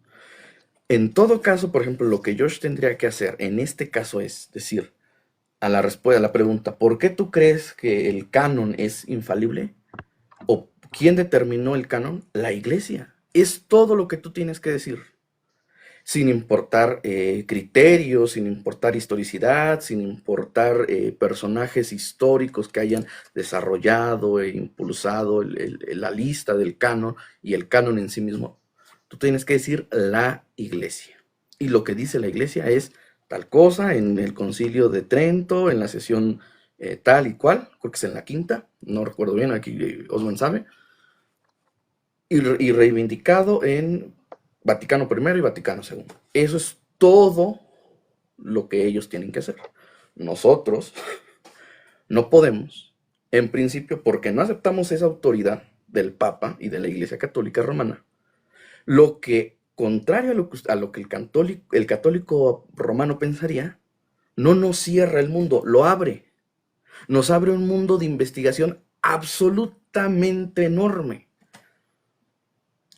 En todo caso, por ejemplo, lo que Josh tendría que hacer en este caso es decir, a la respuesta a la pregunta, ¿por qué tú crees que el canon es infalible? ¿O quién determinó el canon? La iglesia. Es todo lo que tú tienes que decir. Sin importar criterios, sin importar historicidad, sin importar personajes históricos que hayan desarrollado e impulsado la lista del canon y el canon en sí mismo. Tú tienes que decir la iglesia. Y lo que dice la iglesia es tal cosa en el concilio de Trento, en la sesión tal y cual, creo que es en la quinta, no recuerdo bien, aquí Osman sabe, y reivindicado en Vaticano I y Vaticano II. Eso es todo lo que ellos tienen que hacer. Nosotros no podemos, en principio, porque no aceptamos esa autoridad del Papa y de la Iglesia Católica Romana, lo que, contrario a lo que el católico romano pensaría, no nos cierra el mundo, lo abre. Nos abre un mundo de investigación absolutamente enorme,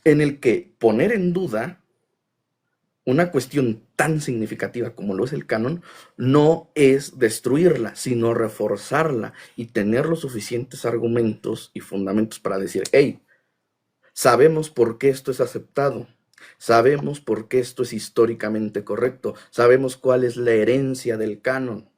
en el que poner en duda una cuestión tan significativa como lo es el canon no es destruirla, sino reforzarla y tener los suficientes argumentos y fundamentos para decir, hey, sabemos por qué esto es aceptado, sabemos por qué esto es históricamente correcto, sabemos cuál es la herencia del canon.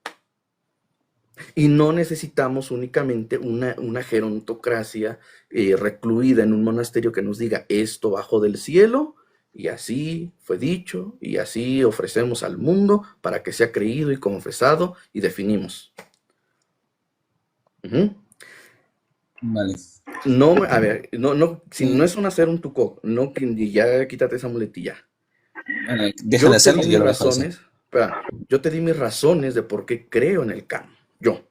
Y no necesitamos únicamente una gerontocracia recluida en un monasterio que nos diga esto bajó del cielo y así fue dicho y así ofrecemos al mundo para que sea creído y confesado y definimos. Vale. No, a ver, si no es un hacer un tuco, no, ya quítate esa muletilla. Bueno, déjale hacerlo y yo lo dejo de hacer. Yo te di mis razones de por qué creo en el canon. Yo.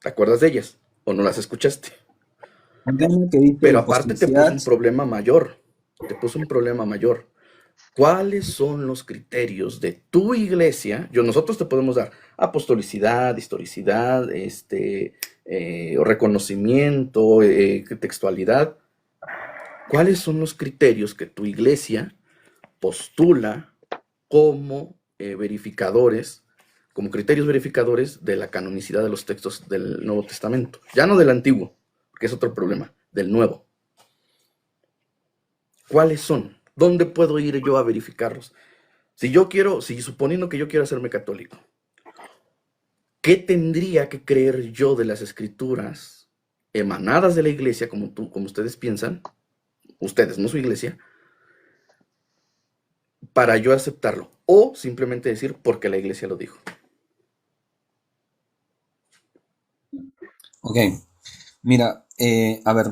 ¿Te acuerdas de ellas? ¿O no las escuchaste? Pero aparte te puso un problema mayor. ¿Cuáles son los criterios de tu iglesia? Nosotros te podemos dar apostolicidad, historicidad, reconocimiento, textualidad. ¿Cuáles son los criterios que tu iglesia postula como verificadores, como criterios verificadores de la canonicidad de los textos del Nuevo Testamento? Ya no del Antiguo, porque es otro problema, del Nuevo. ¿Cuáles son? ¿Dónde puedo ir yo a verificarlos? Suponiendo que yo quiero hacerme católico, ¿qué tendría que creer yo de las escrituras emanadas de la iglesia, como ustedes piensan? Ustedes, no su iglesia, para yo aceptarlo. O simplemente decir porque la iglesia lo dijo. Ok. Mira, a ver.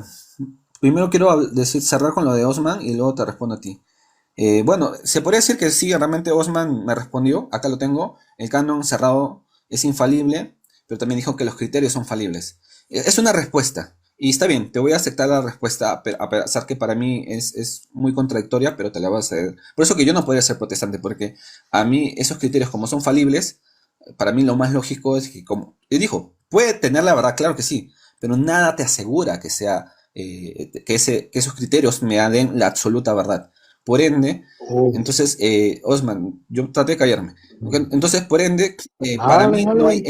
Primero quiero cerrar con lo de Osman y luego te respondo a ti. Bueno, se podría decir que sí, realmente Osman me respondió. Acá lo tengo. El canon cerrado es infalible, pero también dijo que los criterios son falibles. Es una respuesta. Y está bien, te voy a aceptar la respuesta, a pesar que para mí es muy contradictoria, pero te la voy a hacer. Por eso que yo no podría ser protestante, porque a mí esos criterios como son falibles, para mí lo más lógico es que, como él dijo, puede tener la verdad, claro que sí, pero nada te asegura que sea que esos criterios me den la absoluta verdad. Por ende, entonces, Osman, yo traté de callarme. Entonces, por ende, para mí no hay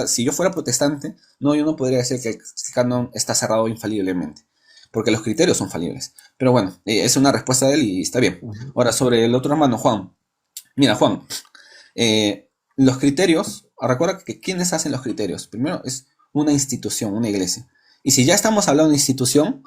si yo fuera protestante, no, yo no podría decir que el canon está cerrado infaliblemente, porque los criterios son falibles. Pero bueno, es una respuesta de él y está bien. Ahora, sobre el otro hermano, Juan. Mira, Juan, los criterios, recuerda que ¿quiénes hacen los criterios? Primero es una institución, una iglesia. Y si ya estamos hablando de institución,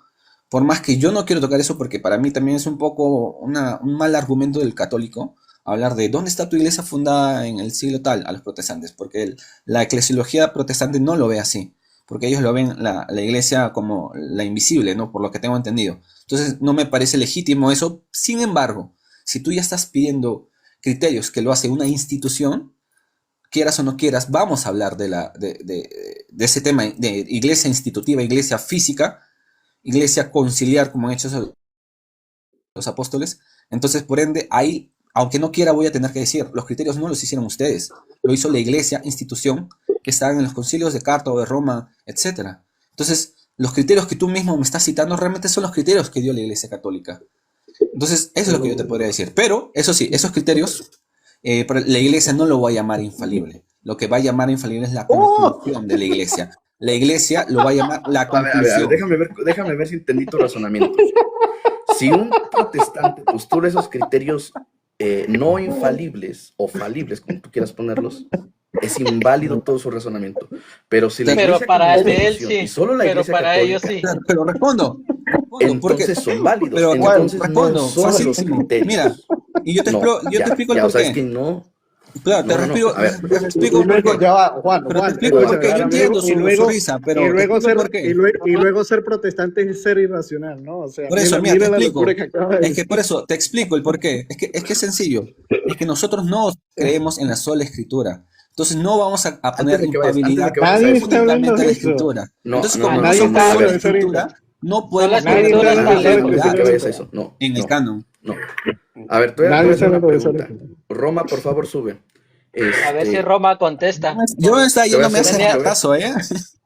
por más que yo no quiero tocar eso, porque para mí también es un poco un mal argumento del católico, hablar de dónde está tu iglesia fundada en el siglo tal a los protestantes, porque la eclesiología protestante no lo ve así. porque ellos lo ven la iglesia como la invisible, ¿no? Por lo que tengo entendido. Entonces no me parece legítimo eso. Sin embargo, si tú ya estás pidiendo criterios que lo hace una institución, quieras o no quieras, vamos a hablar de ese tema de iglesia institutiva, iglesia física, iglesia conciliar, como han hecho los apóstoles. Entonces, por ende, ahí, aunque no quiera, voy a tener que decir, los criterios no los hicieron ustedes, lo hizo la iglesia, institución, que estaban en los concilios de Cartago, de Roma, etc. Entonces, los criterios que tú mismo me estás citando realmente son los criterios que dio la iglesia católica. Entonces, eso es lo que yo te podría decir. Pero, eso sí, esos criterios, la iglesia no lo va a llamar infalible. Lo que va a llamar infalible es la conclusión de la iglesia. La iglesia lo va a llamar la conclusión. Déjame ver si entendí tu razonamiento. Si un protestante postula esos criterios no infalibles o falibles, como tú quieras ponerlos, es inválido todo su razonamiento. Pero si la iglesia para como él institución, sí, y solo la pero iglesia para católica, ellos sí. Pero respondo entonces son válidos. pero Entonces respondo, no son los facilísimo. criterios. Mira, y yo te explico el o sea, porqué. es que no. Claro, te A ver. explico el porqué. Ya va, Juan, Pero te Juan, explico el porqué. Yo escúchame, entiendo y luego- su risa, pero y te luego explico el ser, porqué. y luego ser protestante es ser irracional, ¿no? O sea, Por eso, mira, te la explico. locura que acaba de Es que decir. por eso te explico el porqué. Es que es sencillo. Es que nosotros no creemos en la sola escritura. Entonces no vamos a poner Antes de que vayas impabilidad a Nadie eso. está hablando únicamente a de la eso. escritura. No, Entonces, no, como no, no nadie somos está sola hablando de eso escritura, ahorita. no podemos la poner escritura está impabilidad lejos. Antes de que vayas a eso. No. en el canon. No. A ver, te voy a Nadie hacer está una hablando de eso pregunta. ahorita. Roma, por favor, sube. A ver si Roma contesta. Yo estaba Te voy a yendo, me hacer- hace te voy a- caso, ¿eh?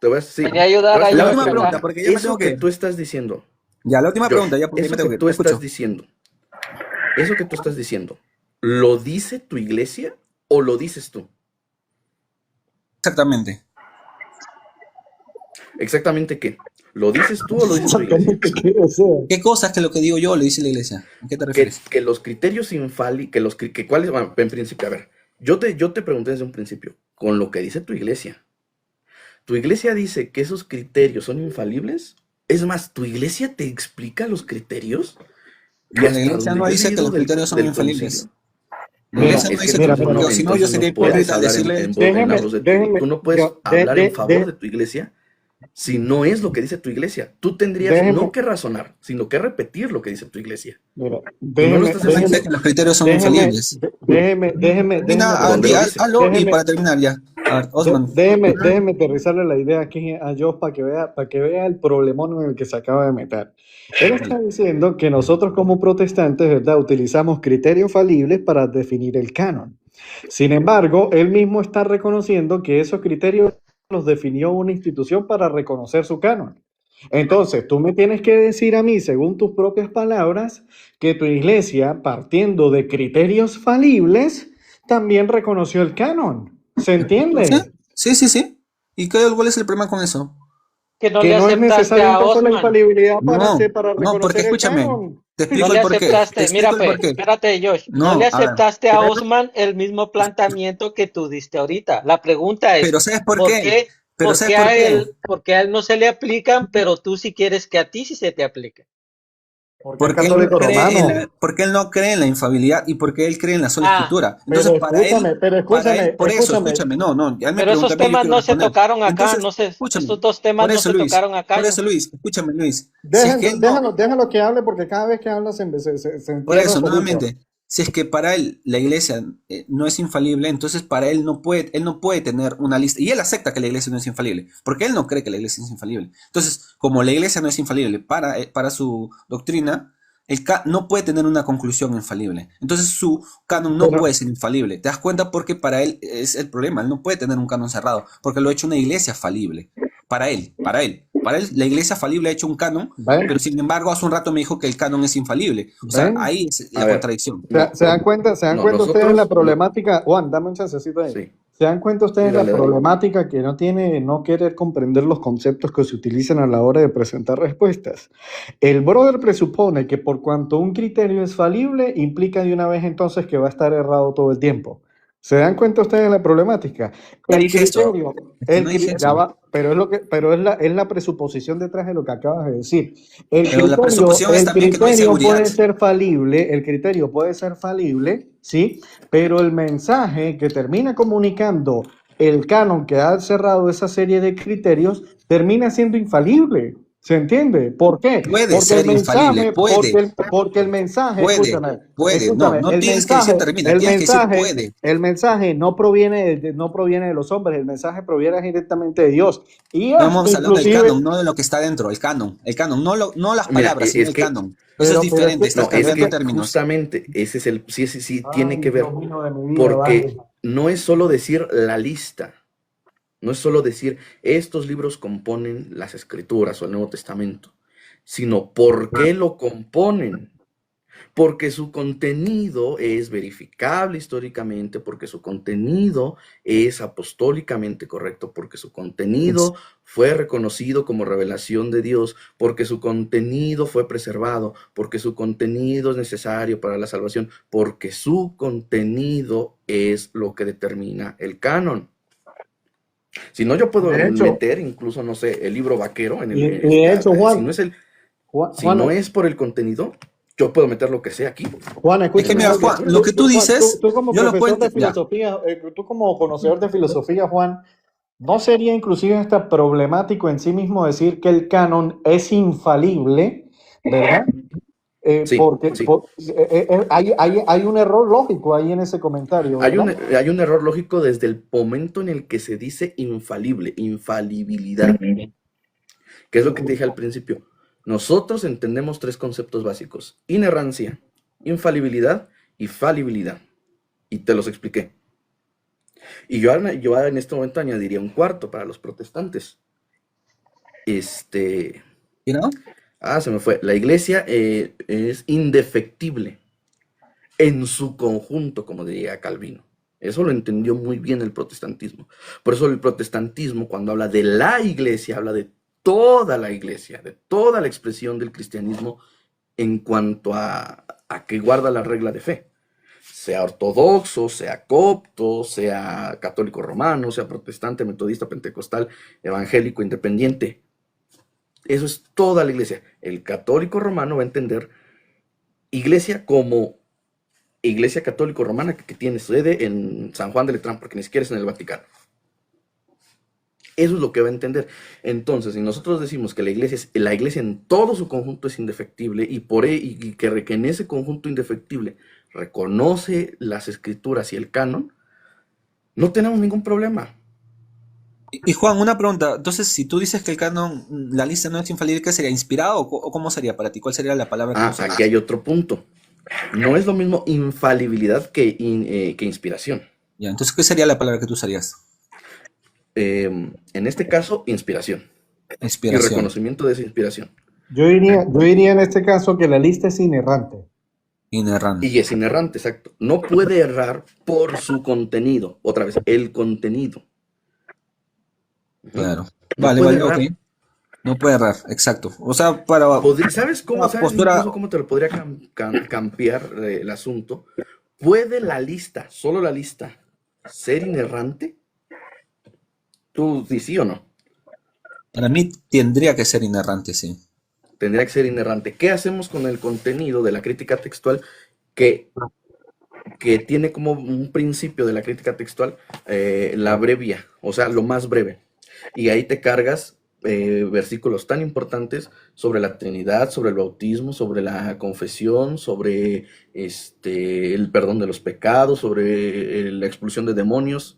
Te voy a sí. Venía a ayudar Te voy a hacer La una última George, pregunta, porque ya me Eso tengo que que ir. tú estás diciendo, Ya, la última Josh, pregunta, ya porque eso me tengo que que ir. tú Te estás escucho. diciendo, eso que tú estás diciendo, ¿lo dice tu iglesia o lo dices tú? Exactamente. ¿Exactamente qué? ¿Lo dices tú o lo dice tu iglesia? O sea, ¿Qué cosas que lo que digo yo lo dice la iglesia? ¿A qué te Que, refieres? que los criterios ¿cuáles? Bueno, en principio, a ver, yo te pregunté desde un principio, con lo que dice tu iglesia dice que esos criterios son infalibles? Es más, ¿tu iglesia te explica los criterios? No, la hasta iglesia donde no yo he dice que leído los criterios son del infalibles. concilio. La iglesia Es no que dice mira, que, mira, porque si no yo entonces sería no puedes hipócrita al hablar decirle. en la voz de déjeme, tú no puedes yo- hablar de- en favor de- de tu iglesia si no es lo que dice tu iglesia. Tú tendrías Déjeme- no que razonar, sino que repetir lo que dice tu iglesia. mira, no lo déjeme, estás No dice haciendo. que los criterios son déjeme, infalibles. déjeme Termina, ¿Dónde lo dice? hazlo y Déjeme- para terminar ya. A ver, Osman. déjeme aterrizarle la idea aquí a Josh para que vea el problemón en el que se acaba de meter. Él está diciendo que nosotros como protestantes, ¿verdad?, utilizamos criterios falibles para definir el canon. Sin embargo, él mismo está reconociendo que esos criterios los definió una institución para reconocer su canon. Entonces, tú me tienes que decir a mí, según tus propias palabras, que tu iglesia, partiendo de criterios falibles, también reconoció el canon. ¿Se entiende? Sí. ¿Y cuál es el problema con eso? que no Que le no es aceptaste necesario a entonces la Osman. infalibilidad para No, reconocer porque el escúchame, canon. te explico No el le porqué. Te aceptaste, explico mira el pues, porqué. espérate Josh, No, no le a ver. aceptaste a Osman el mismo planteamiento que tú diste ahorita. La pregunta es, Pero ¿sabes por ¿por qué? qué, Pero por ¿sabes qué por a qué? él, porque a él no se le aplican, pero tú sí quieres que a ti sí se te aplique? Porque es Porque él, católico no cree en romano. porque él no cree en la infabilidad y porque él cree en la sola Ah, escritura. Entonces, Pero escúchame, por eso, escúchame. escúchame, no, ya me pero esos pregunté a mí, yo temas quiero no se responder. tocaron acá, Entonces, no sé, escúchame, esos dos temas por no eso, se Luis, tocaron acá. por eso, Luis, escúchame, Luis. Si es que él no, Déjalo que hable porque cada vez que habla se por entierra eso, solito. nuevamente, si es que para él la iglesia no es infalible, entonces para él no puede tener una lista. Y él acepta que la iglesia no es infalible, porque él no cree que la iglesia es infalible. Entonces, como la iglesia no es infalible para su doctrina, no puede tener una conclusión infalible. Entonces su canon no Pero- puede ser infalible. ¿Te das cuenta? Porque para él es el problema. Él no puede tener un canon cerrado, porque lo ha hecho una iglesia falible. Para él, la iglesia falible ha hecho un canon, ¿Ven? pero sin embargo hace un rato me dijo que el canon es infalible. O sea, ¿Ven? ahí es A la ver. contradicción. ¿Se dan cuenta No, ustedes nosotros- la problemática? Juan, dame un chancecito ahí. Sí. ¿Se dan cuenta ustedes Dale, la dale. problemática que no querer comprender los conceptos que se utilizan a la hora de presentar respuestas? El brother presupone que por cuanto un criterio es falible, implica de una vez entonces que va a estar errado todo el tiempo. ¿Se dan cuenta ustedes de la problemática? No El dije eso. criterio, Es que no dije eso. pero es la presuposición detrás de lo que acabas de decir. Pero la presuposición es también que no hay seguridad. Puede ser falible, el criterio puede ser falible, ¿sí? Pero el mensaje que termina comunicando el canon que ha cerrado esa serie de criterios termina siendo infalible. ¿Se entiende? ¿Por qué? Puede Porque el ser infalible, mensaje, puede, porque el mensaje, puede. No, no tienes que decir termina, tienes que decir puede. el mensaje no proviene de los hombres, el mensaje proviene directamente de Dios. Y esto Vamos hablando del inclusive, canon, no de lo que está dentro, el canon, no las Mira, palabras, sino es el que, canon. Eso es diferente, estás no, es cambiando que términos. justamente ese es el, sí, tiene ay, que ver, Dios mío de mi vida, porque vale. no es solo decir la lista, no es solo decir estos libros componen las Escrituras o el Nuevo Testamento, sino por qué lo componen. Porque su contenido es verificable históricamente, porque su contenido es apostólicamente correcto, porque su contenido fue reconocido como revelación de Dios, porque su contenido fue preservado, porque su contenido es necesario para la salvación, porque su contenido es lo que determina el canon. Si no, yo puedo De hecho, meter incluso, no sé, el libro vaquero en el, de hecho, si Juan, no es el, si Juan, no es por el contenido, yo puedo meter lo que sea aquí. Juan, Es que escúchame mira, algo. Juan, lo que tú dices, Tú como yo lo profesor puedo, de ya. filosofía, tú como conocedor de filosofía, Juan, ¿no sería inclusive hasta problemático en sí mismo decir que el canon es infalible, ¿verdad? Sí, sí. Hay un error lógico ahí en ese comentario, ¿verdad? Hay un error lógico desde el momento en el que se dice infalible, infalibilidad, que es lo que te dije al principio. Nosotros entendemos tres conceptos básicos: inerrancia, infalibilidad y falibilidad. Y te los expliqué. Y yo en este momento añadiría un cuarto para los protestantes. ¿Y no? Se me fue. La iglesia es indefectible en su conjunto, como diría Calvino. Eso lo entendió muy bien el protestantismo. Por eso el protestantismo, cuando habla de la iglesia, habla de toda la iglesia, de toda la expresión del cristianismo en cuanto a que guarda la regla de fe. Sea ortodoxo, sea copto, sea católico romano, sea protestante, metodista, pentecostal, evangélico, independiente. Eso es toda la iglesia. El católico romano va a entender iglesia como iglesia católico romana que tiene sede en San Juan de Letrán, porque ni siquiera es en el Vaticano. Eso es lo que va a entender. Entonces, si nosotros decimos que la iglesia en todo su conjunto es indefectible y que en ese conjunto indefectible reconoce las escrituras y el canon, no tenemos ningún problema. Y Juan, una pregunta. Entonces, si tú dices que el canon, la lista no es infalible, ¿qué sería? ¿Inspirado o cómo sería para ti? ¿Cuál sería la palabra que usarías? Aquí hay otro punto. No es lo mismo infalibilidad que inspiración. Ya, entonces, ¿qué sería la palabra que tú usarías? En este caso, inspiración. Y Inspiración. reconocimiento de esa inspiración. Yo diría en este caso que la lista es inerrante. Inerrante. Y es inerrante, exacto. No puede errar por su contenido. Otra vez, el contenido. Claro. No Vale, puede vale, errar. ok. No puede errar, exacto. O sea, para ¿Sabes cómo? una ¿Sabes postura. incluso cómo te lo podría cambiar el asunto? ¿Puede la lista, solo la lista, ser inerrante? ¿Tú dices sí o no? Para mí tendría que ser inerrante, sí. Tendría que ser inerrante. ¿Qué hacemos con el contenido de la crítica textual que tiene como un principio de la crítica textual la brevia, o sea, lo más breve? Y ahí te cargas versículos tan importantes sobre la Trinidad, sobre el bautismo, sobre la confesión, sobre el perdón de los pecados, sobre la expulsión de demonios.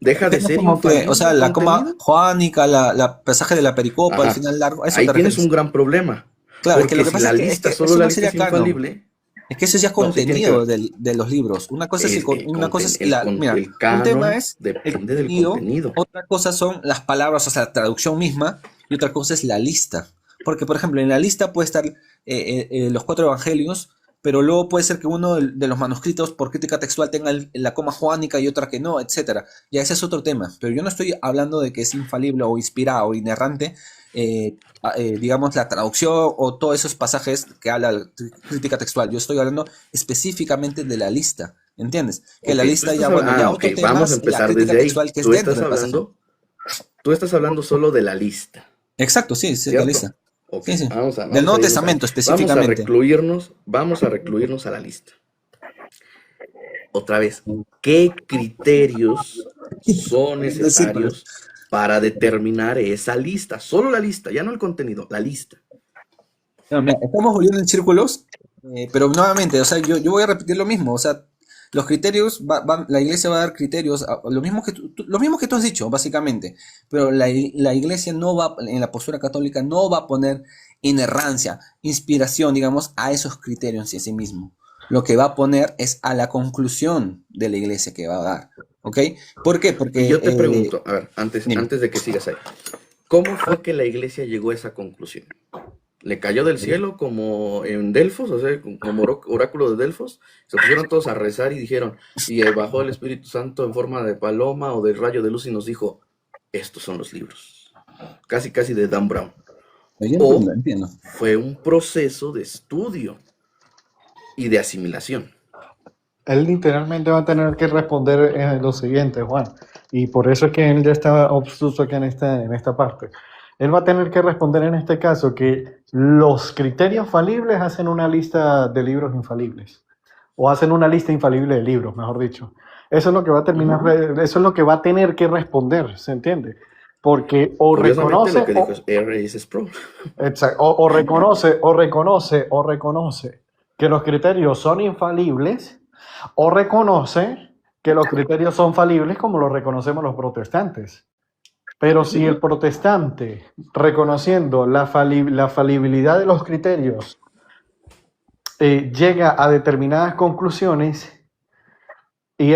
Deja de ser Como que, infalible o sea, el la coma contenido. juánica, la pasaje de la pericopa, al Ajá. final largo, a eso Ahí te tienes refieres. un gran problema. Claro, es que Porque lo que si pasa la es que, lista, solo eso la no lista sería es canon. infalible, Es que eso ya es no, sí tiene que contenido ver. de los libros. Una cosa es una cosa es mira, El un tema canon es el depende del contenido, contenido. otra cosa son las palabras, o sea, la traducción misma, y otra cosa es la lista. Porque, por ejemplo, en la lista puede estar los 4 evangelios, pero luego puede ser que uno de los manuscritos por crítica textual tenga la coma joánica y otra que no, etcétera. Ya ese es otro tema. Pero yo no estoy hablando de que es infalible o inspirado o inerrante, digamos, la traducción o todos esos pasajes que habla la crítica textual. Yo estoy hablando específicamente de la lista, ¿entiendes? Que la Ok, lista ya, bueno, ya otro tema vamos a es la empezar crítica desde ahí. textual que es dentro del pasaje. Tú estás hablando solo de la lista, Exacto, sí, sí, de la ¿cierto? lista. Ok, Sí, sí. vamos Del a Nuevo irnos Testamento Vamos a específicamente. recluirnos a la lista. otra vez, ¿qué criterios son Sí, pues. necesarios para determinar esa lista? Solo la lista, ya no el contenido, la lista. No, mira, estamos volviendo en círculos, pero nuevamente, o sea, yo voy a repetir lo mismo, o sea, los criterios, la iglesia va a dar criterios, lo mismo que lo mismo que tú has dicho, básicamente, pero la iglesia no va, en la postura católica, no va a poner inerrancia, inspiración, digamos, a esos criterios en sí mismo. Lo que va a poner es a la conclusión de la iglesia que va a dar, ¿ok? ¿Por qué? Y yo te Porque, pregunto, a ver, antes dime. de que sigas ahí, ¿cómo fue que la iglesia llegó a esa conclusión? ¿Le cayó del cielo como en Delfos, o sea, como oráculo de Delfos? Se pusieron todos a rezar y dijeron, y bajó el Espíritu Santo en forma de paloma o de rayo de luz y nos dijo, estos son los libros. Casi, casi de Dan Brown. Yo O entiendo, entiendo. fue un proceso de estudio y de asimilación. Él literalmente va a tener que responder lo siguiente, Juan, y por eso es que él ya está obstuso aquí en esta parte. Él va a tener que responder en este caso que los criterios falibles hacen una lista de libros infalibles, o hacen una lista infalible de libros, mejor dicho. Eso es lo que va a terminar, eso es lo que va a tener que responder, ¿se entiende? Porque o Curiosamente, reconoce, lo que dijo es R.S. Sproul. o reconoce que los criterios son infalibles, o reconoce que los criterios son falibles como lo reconocemos los protestantes. Pero si el protestante, reconociendo la falibilidad de los criterios, llega a determinadas conclusiones, y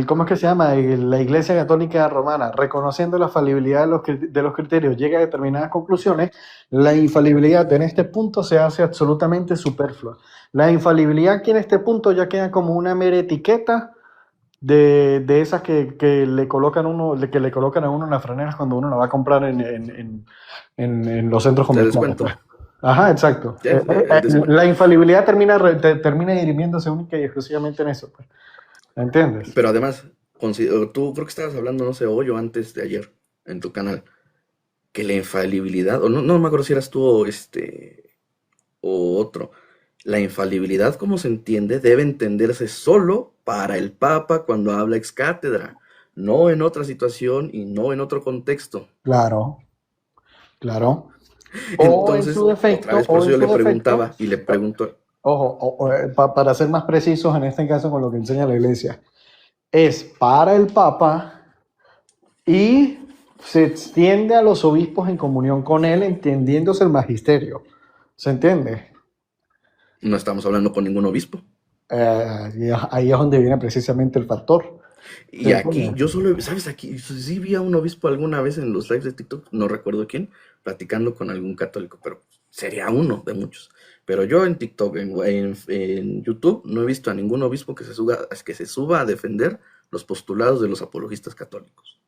¿cómo es que se llama? La Iglesia Católica Romana, reconociendo la falibilidad de los criterios, llega a determinadas conclusiones, la infalibilidad en este punto se hace absolutamente superflua. La infalibilidad aquí en este punto ya queda como una mera etiqueta de esas que le colocan a uno en las franelas cuando uno la va a comprar en los centros De comerciales. descuento. Ajá, exacto. Ya, el descuento. La infalibilidad termina dirimiéndose única y exclusivamente en eso, pues. ¿Entiendes? Pero además, tú creo que estabas hablando, no sé, hoy o antes de ayer, en tu canal, que la infalibilidad, o no me acuerdo si eras tú o otro, la infalibilidad, como se entiende, debe entenderse solo para el Papa cuando habla ex cátedra, no en otra situación y no en otro contexto. Claro. O en Entonces, su defecto, otra vez, por eso yo le preguntaba y le pregunto, ojo, para ser más precisos en este caso con lo que enseña la iglesia, es para el Papa y se extiende a los obispos en comunión con él, entendiéndose el magisterio. ¿Se entiende? no estamos hablando con ningún obispo. Ahí es donde viene precisamente el factor. Y aquí, yo solo, ¿sabes? Aquí sí vi a un obispo alguna vez en los lives de TikTok, no recuerdo quién, platicando con algún católico, pero sería uno de muchos. Pero yo en TikTok, en YouTube, no he visto a ningún obispo que se suba a defender los postulados de los apologistas católicos.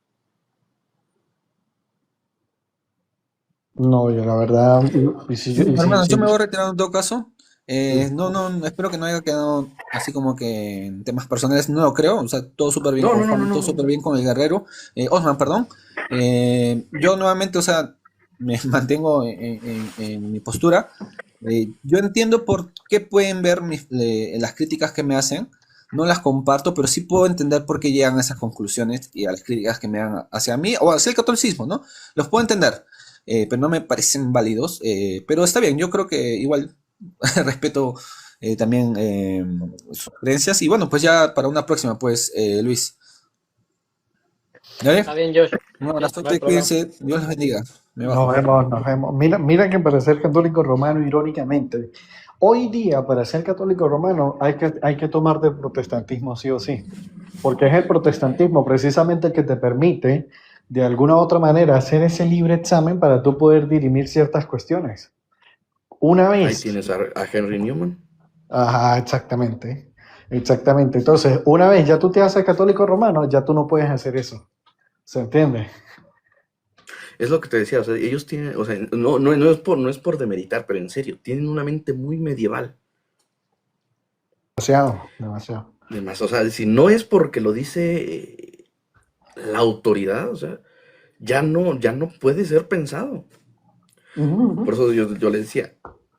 No, yo la verdad... Hermano, yo me voy a retirar en todo caso. No, espero que no haya quedado así como que en temas personales, no lo creo, o sea, todo súper bien con Juan, todo súper bien con el guerrero, Osman, perdón. Yo nuevamente, o sea, me mantengo en mi postura. Yo entiendo por qué pueden ver las críticas que me hacen, no las comparto, pero sí puedo entender por qué llegan a esas conclusiones y a las críticas que me dan hacia mí o hacia el catolicismo, ¿no? Los puedo entender, pero no me parecen válidos, pero está bien, yo creo que igual respeto también sus creencias. Y bueno, pues ya para una próxima, pues, Luis. ¿Dale? Está bien, Josh. Un abrazo, No hay problema. cuídense. Dios los bendiga. Me bajo. Nos vemos. Mira que para ser católico romano, irónicamente, hoy día para ser católico romano hay que tomar del protestantismo sí o sí, porque es el protestantismo precisamente el que te permite de alguna u otra manera hacer ese libre examen para tú poder dirimir ciertas cuestiones. Una vez. Ahí tienes a Henry Newman. Ajá, exactamente. Entonces, una vez ya tú te haces católico romano, ya tú no puedes hacer eso. ¿Se entiende? Es lo que te decía, o sea, ellos tienen, o sea, no es por demeritar, pero en serio, tienen una mente muy medieval. Demasiado. Además, o sea, si no es porque lo dice la autoridad, o sea, ya no puede ser pensado. Por eso yo le decía,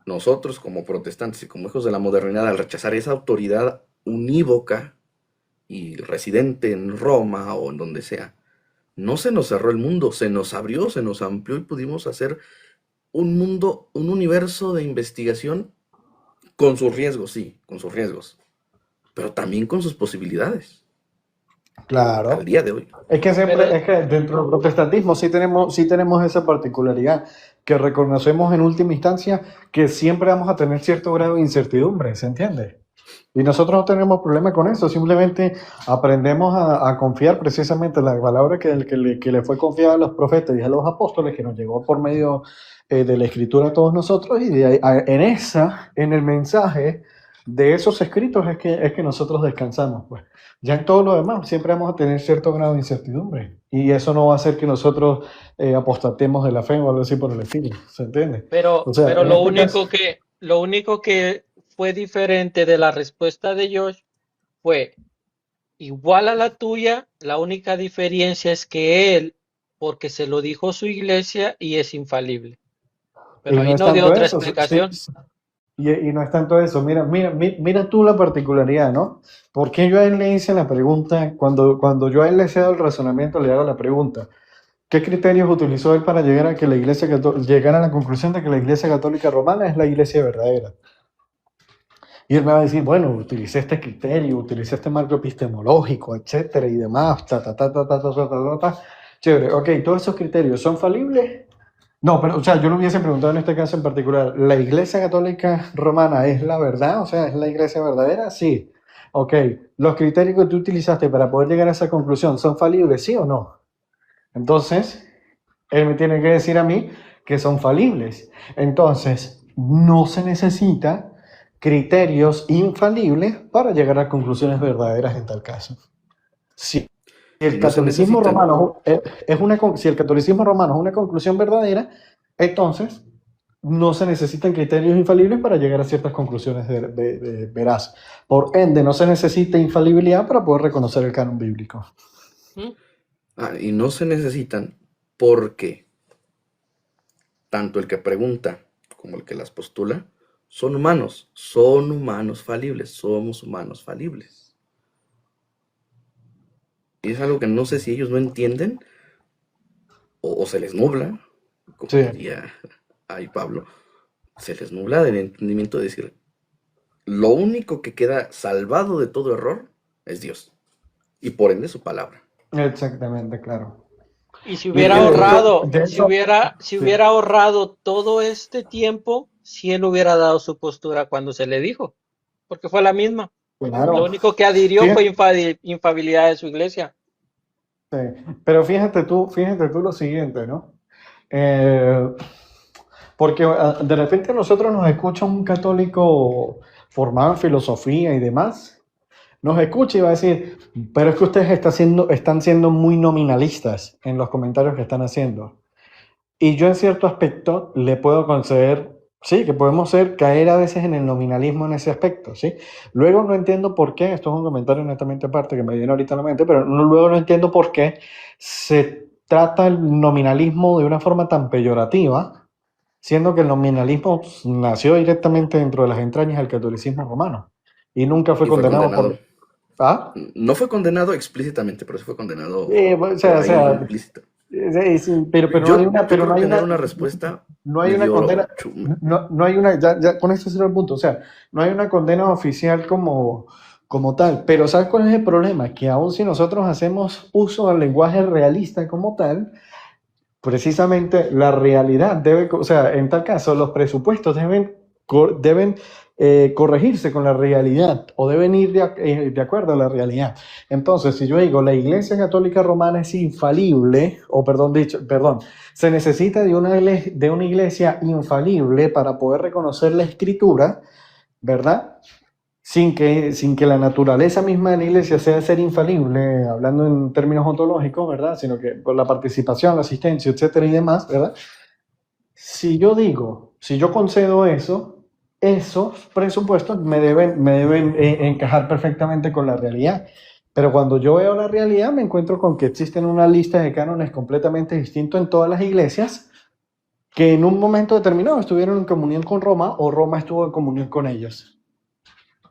nosotros como protestantes y como hijos de la modernidad, al rechazar esa autoridad unívoca, y residente en Roma o en donde sea, no se nos cerró el mundo, se nos abrió, se nos amplió y pudimos hacer un mundo, un universo de investigación con sus riesgos, sí, con sus riesgos, pero también con sus posibilidades al Claro. día de hoy. Es que siempre, Pero, es que dentro del protestantismo sí tenemos esa particularidad, que reconocemos en última instancia que siempre vamos a tener cierto grado de incertidumbre, ¿se entiende? Y nosotros no tenemos problema con eso, simplemente aprendemos a confiar precisamente en la palabra que le fue confiada a los profetas y a los apóstoles, que nos llegó por medio de la escritura a todos nosotros, y en el mensaje de esos escritos es que nosotros descansamos, pues. Ya en todo lo demás siempre vamos a tener cierto grado de incertidumbre, y eso no va a hacer que nosotros apostatemos de la fe o algo así por el estilo, ¿se entiende? O sea, pero en este caso, lo único que fue diferente de la respuesta de Josh fue igual a la tuya, la única diferencia es que él, porque se lo dijo su iglesia y es infalible. y Pero no ahí es no dio tanto otra eso, explicación. y no es tanto eso. Mira tú la particularidad, ¿no? ¿Por qué yo a él le hice la pregunta, cuando yo a él le cedo el razonamiento, le hago la pregunta, ¿qué criterios utilizó él para llegar a que llegar a la conclusión de que la Iglesia Católica Romana es la iglesia verdadera? Y él me va a decir, bueno, utilicé este criterio, utilicé este marco epistemológico, etcétera, y demás, Chévere, ok, todos esos criterios, ¿son falibles? No, pero, o sea, yo lo hubiese preguntado en este caso en particular, ¿la Iglesia Católica Romana es la verdad? O sea, ¿es la iglesia verdadera? Sí. Ok, ¿los criterios que tú utilizaste para poder llegar a esa conclusión son falibles, sí o no? Entonces, él me tiene que decir a mí que son falibles. Entonces, no se necesita criterios infalibles para llegar a conclusiones verdaderas en tal caso. Si el Y no se catolicismo necesitan. romano si el catolicismo romano es una conclusión verdadera, entonces no se necesitan criterios infalibles para llegar a ciertas conclusiones veraces. Por ende, no se necesita infalibilidad para poder reconocer el canon bíblico. ¿Mm? Y no se necesitan porque tanto el que pregunta como el que las postula son humanos falibles, somos humanos falibles. Y es algo que no sé si ellos no entienden o se les nubla, como Sí, diría ahí Pablo, se les nubla del entendimiento de decir, lo único que queda salvado de todo error es Dios y por ende su palabra. exactamente, claro. Y si Y hubiera de hecho, ahorrado, si sí. hubiera ahorrado todo este tiempo, si él hubiera dado su postura cuando se le dijo, porque fue la misma. Lo Claro, único que adhirió fue fíjate, infabilidad de su iglesia. pero fíjate tú lo siguiente, ¿no? Eh, Porque de repente a nosotros nos escucha un católico formado en filosofía y demás, nos escucha y va a decir, pero es que ustedes están siendo muy nominalistas en los comentarios que están haciendo. Y yo en cierto aspecto le puedo conceder, sí, que podemos caer a veces en el nominalismo en ese aspecto, ¿sí? Luego no entiendo por qué, esto es un comentario netamente aparte que me viene ahorita a la mente, pero luego no entiendo por qué se trata el nominalismo de una forma tan peyorativa, siendo que el nominalismo nació directamente dentro de las entrañas del catolicismo romano y nunca fue Y fue condenado condenado. ¿Ah? No fue condenado explícitamente, pero sí fue condenado O sea, por ahí implícito. sí, pero no Yo hay una, pero creo no hay tener una, una respuesta no hay una medio condena, no hay una, ya con esto será el punto, o sea, no hay una condena oficial como tal, pero ¿sabes cuál es el problema? Que aun si nosotros hacemos uso del lenguaje realista como tal, precisamente la realidad debe, o sea, en tal caso, los presupuestos deben corregirse con la realidad o deben ir de acuerdo a la realidad. Entonces, si yo digo la Iglesia Católica Romana es infalible, o perdón, se necesita de una iglesia infalible para poder reconocer la Escritura, ¿verdad? Sin que la naturaleza misma de la iglesia sea ser infalible, hablando en términos ontológicos, ¿verdad? Sino que por la participación, la asistencia, etcétera y demás, ¿verdad? Si yo concedo eso, esos presupuestos me deben encajar perfectamente con la realidad. Pero cuando yo veo la realidad, me encuentro con que existen una lista de cánones completamente distintos en todas las iglesias que en un momento determinado estuvieron en comunión con Roma o Roma estuvo en comunión con ellos.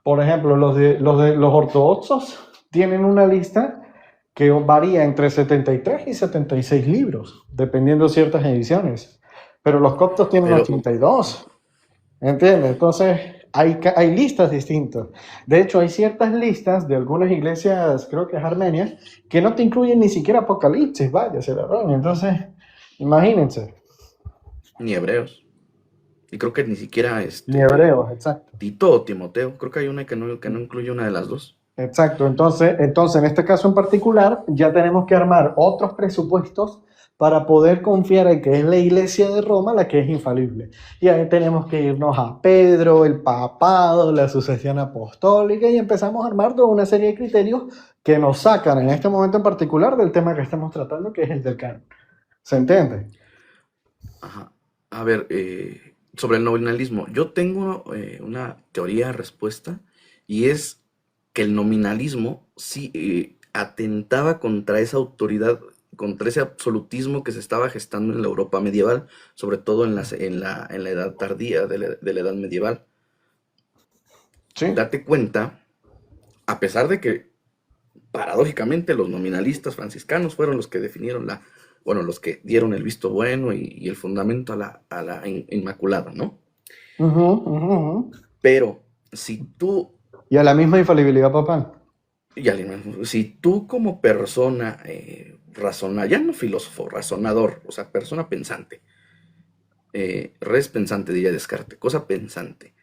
Por ejemplo, los ortodoxos tienen una lista que varía entre 73 y 76 libros, dependiendo de ciertas ediciones. Pero los coptos tienen Pero, 82. ¿Entiendes? Entonces, hay listas distintas. De hecho, hay ciertas listas de algunas iglesias, creo que es armenias, que no te incluyen ni siquiera Apocalipsis, vaya, se la dan. Entonces, imagínense. ni hebreos. Y creo que ni siquiera Ni hebreos, exacto. Tito o Timoteo. Creo que hay una que no incluye una de las dos. Exacto. Entonces, en este caso en particular, ya tenemos que armar otros presupuestos para poder confiar en que es la Iglesia de Roma la que es infalible. Y ahí tenemos que irnos a Pedro, el papado, la sucesión apostólica y empezamos a armar toda una serie de criterios que nos sacan en este momento en particular del tema que estamos tratando, que es el del canon. ¿Se entiende? Ajá. A ver, sobre el nominalismo. Yo tengo una teoría respuesta y es que el nominalismo sí atentaba contra esa autoridad, contra ese absolutismo que se estaba gestando en la Europa medieval, sobre todo en la edad tardía de la edad medieval. Sí. Date cuenta, a pesar de que paradójicamente los nominalistas franciscanos fueron los que definieron los que dieron el visto bueno y el fundamento a la Inmaculada, ¿no? Ujú, ujú, ujú. Pero si tú, Y a la misma infalibilidad papal. si tú como persona ya no filósofo, razonador, o sea, persona pensante, res pensante diría Descartes, cosa pensante,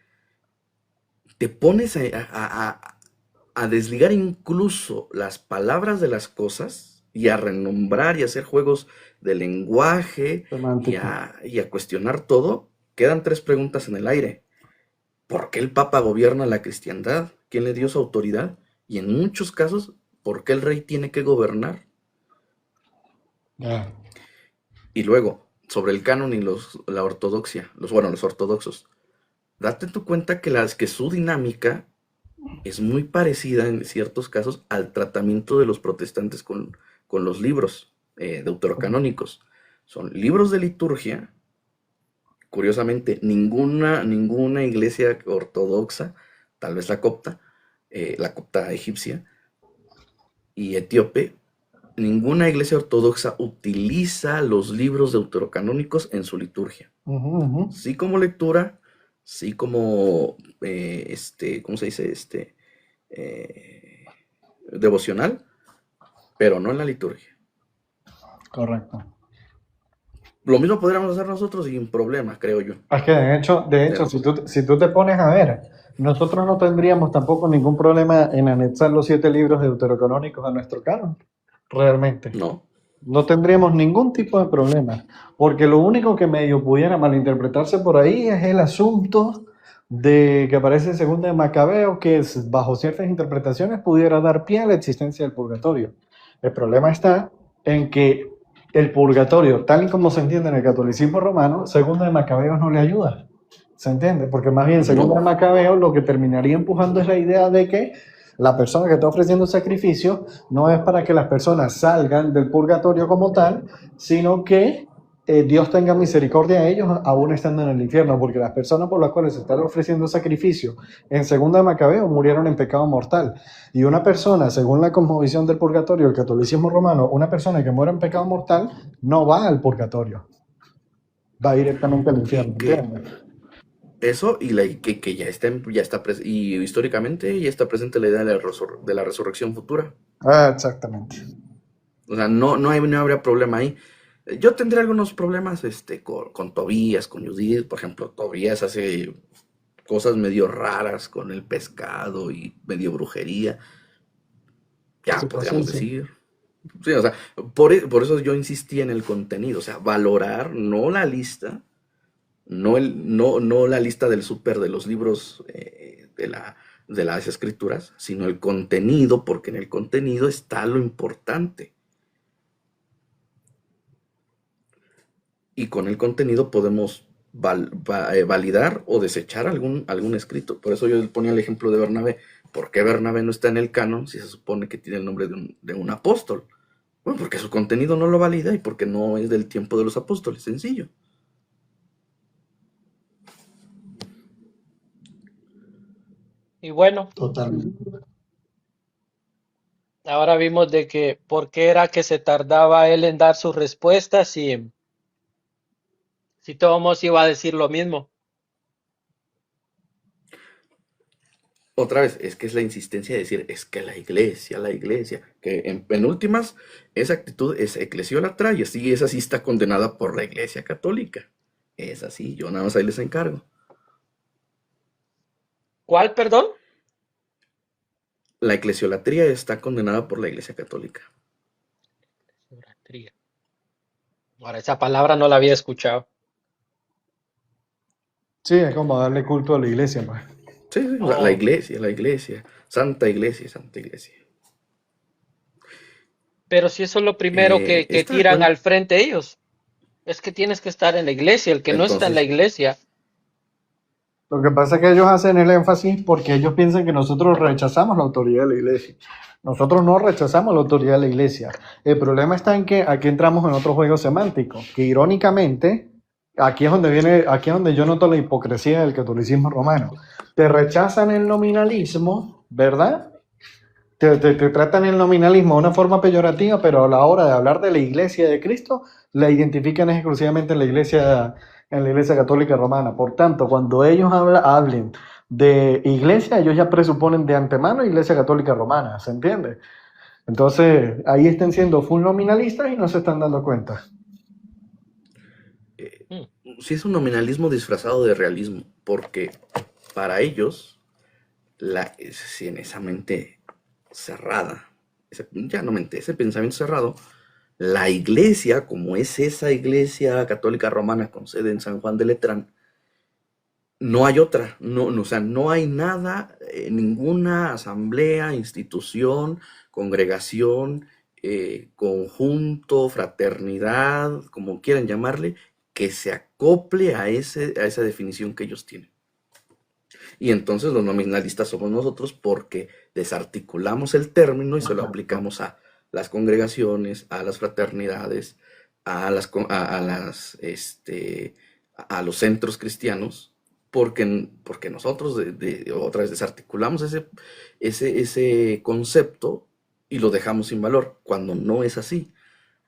te pones a desligar incluso las palabras de las cosas y a renombrar y hacer juegos de lenguaje Semántico. y a cuestionar todo, quedan tres preguntas en el aire. ¿Por qué el Papa gobierna la cristiandad? ¿Quién le dio su autoridad? Y en muchos casos, ¿por qué el rey tiene que gobernar? Ya. Y luego, sobre el canon y la ortodoxia, los ortodoxos, date tu cuenta que su dinámica es muy parecida en ciertos casos al tratamiento de los protestantes con los libros deuterocanónicos. Son libros de liturgia. Curiosamente, ninguna iglesia ortodoxa, tal vez la copta egipcia y etíope, ninguna iglesia ortodoxa utiliza los libros deuterocanónicos en su liturgia. Ujú, ujú. Sí como lectura, sí como, ¿cómo se dice? Eh, devocional, pero no en la liturgia. Correcto. Lo mismo podríamos hacer nosotros sin problema, creo yo. Es que de hecho, Pero si tú te pones a ver, nosotros no tendríamos tampoco ningún problema en anexar los 7 libros deuterocanónicos a nuestro canon, realmente. no. No tendríamos ningún tipo de problema, porque lo único que medio pudiera malinterpretarse por ahí es el asunto de que aparece en Segunda de Macabeo, que bajo ciertas interpretaciones pudiera dar pie a la existencia del purgatorio. El problema está en que el purgatorio, tal y como se entiende en el catolicismo romano, Segunda de Macabeos no le ayuda. ¿Se entiende? Porque más bien Segunda de No. Macabeos lo que terminaría empujando es la idea de que la persona que está ofreciendo sacrificio no es para que las personas salgan del purgatorio como tal, sino que Dios tenga misericordia a ellos aún estando en el infierno, porque las personas por las cuales se están ofreciendo sacrificio en Segunda de Macabeo murieron en pecado mortal. Y una persona, según la cosmovisión del purgatorio, el catolicismo romano, una persona que muere en pecado mortal no va al purgatorio, va directamente al Y infierno, que ¿entiendes? eso que y históricamente ya está presente la idea de la resurrección futura. Ah, exactamente. O sea, no habría problema ahí. Yo tendría algunos problemas con Tobías, con Judith, por ejemplo. Tobías hace cosas medio raras con el pescado y medio brujería, Sí, ya pues sí, podríamos sí. decir. Sí, o sea, por eso yo insistí en el contenido, o sea, valorar no la lista, no la lista del súper de los libros de las escrituras, sino el contenido, porque en el contenido está lo importante. Y con el contenido podemos validar o desechar algún escrito. Por eso yo ponía el ejemplo de Bernabé. ¿Por qué Bernabé no está en el canon si se supone que tiene el nombre de un apóstol? Bueno, porque su contenido no lo valida y porque no es del tiempo de los apóstoles, sencillo. Y bueno, Totalmente. ahora vimos de que por qué era que se tardaba él en dar sus respuestas si todos iba a decir lo mismo. Otra vez, es que es la insistencia de decir, es que la iglesia, que en últimas, esa actitud es eclesiólatra y así, esa sí está condenada por la iglesia católica. Es así, yo nada más ahí les encargo. ¿Cuál, perdón? La eclesiolatría está condenada por la iglesia católica. Idolatría. Ahora, esa palabra no la había escuchado. Sí, es como darle culto a la iglesia, pues. Sí, sí, Oh, la iglesia, santa iglesia, santa iglesia. pero si eso es lo primero que tiran Bueno, al frente ellos. Es que tienes que estar en la iglesia. El que no está en la entonces, iglesia. Lo que pasa es que ellos hacen el énfasis porque ellos piensan que nosotros rechazamos la autoridad de la iglesia. Nosotros no rechazamos la autoridad de la iglesia. El problema está en que aquí entramos en otro juego semántico, que irónicamente, aquí es donde yo noto la hipocresía del catolicismo romano. Te rechazan el nominalismo, ¿verdad? Te tratan el nominalismo de una forma peyorativa, pero a la hora de hablar de la iglesia de Cristo, la identifican exclusivamente en la iglesia católica romana. Por tanto, cuando ellos hablen de iglesia, ellos ya presuponen de antemano iglesia católica romana, ¿se entiende? Entonces, ahí están siendo full nominalistas y no se están dando cuenta. Mm, sí es un nominalismo disfrazado de realismo, porque para ellos, si en esa mente cerrada, ya no mente, ese pensamiento cerrado, la iglesia, como es esa iglesia católica romana con sede en San Juan de Letrán, no hay otra, o sea, no hay nada, ninguna asamblea, institución, congregación, conjunto, fraternidad, como quieran llamarle, que se acople a esa definición que ellos tienen. Y entonces los nominalistas somos nosotros porque desarticulamos el término y se lo aplicamos a las congregaciones, a las fraternidades, a los centros cristianos, porque nosotros otra vez desarticulamos ese concepto y lo dejamos sin valor, cuando no es así.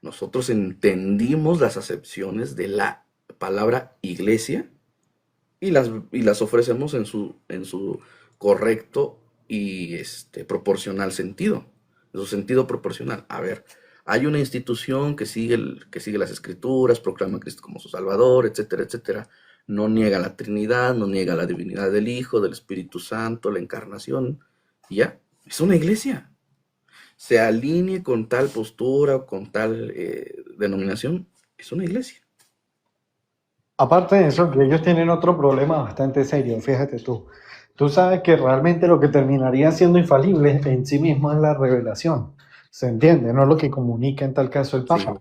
Nosotros entendimos las acepciones de la palabra iglesia y las ofrecemos en su correcto y proporcional sentido, en su sentido proporcional. A ver, hay una institución que sigue las escrituras, proclama a Cristo como su Salvador, etcétera, etcétera. No niega la Trinidad, no niega la divinidad del Hijo, del Espíritu Santo, la encarnación. Y ya, es una iglesia. Se alinee con tal postura o con tal denominación, es una iglesia. Aparte de eso, que ellos tienen otro problema bastante serio, fíjate tú. Tú sabes que realmente lo que terminaría siendo infalible en sí mismo es la revelación. ¿Se entiende? No lo que comunica en tal caso el Papa. Sí.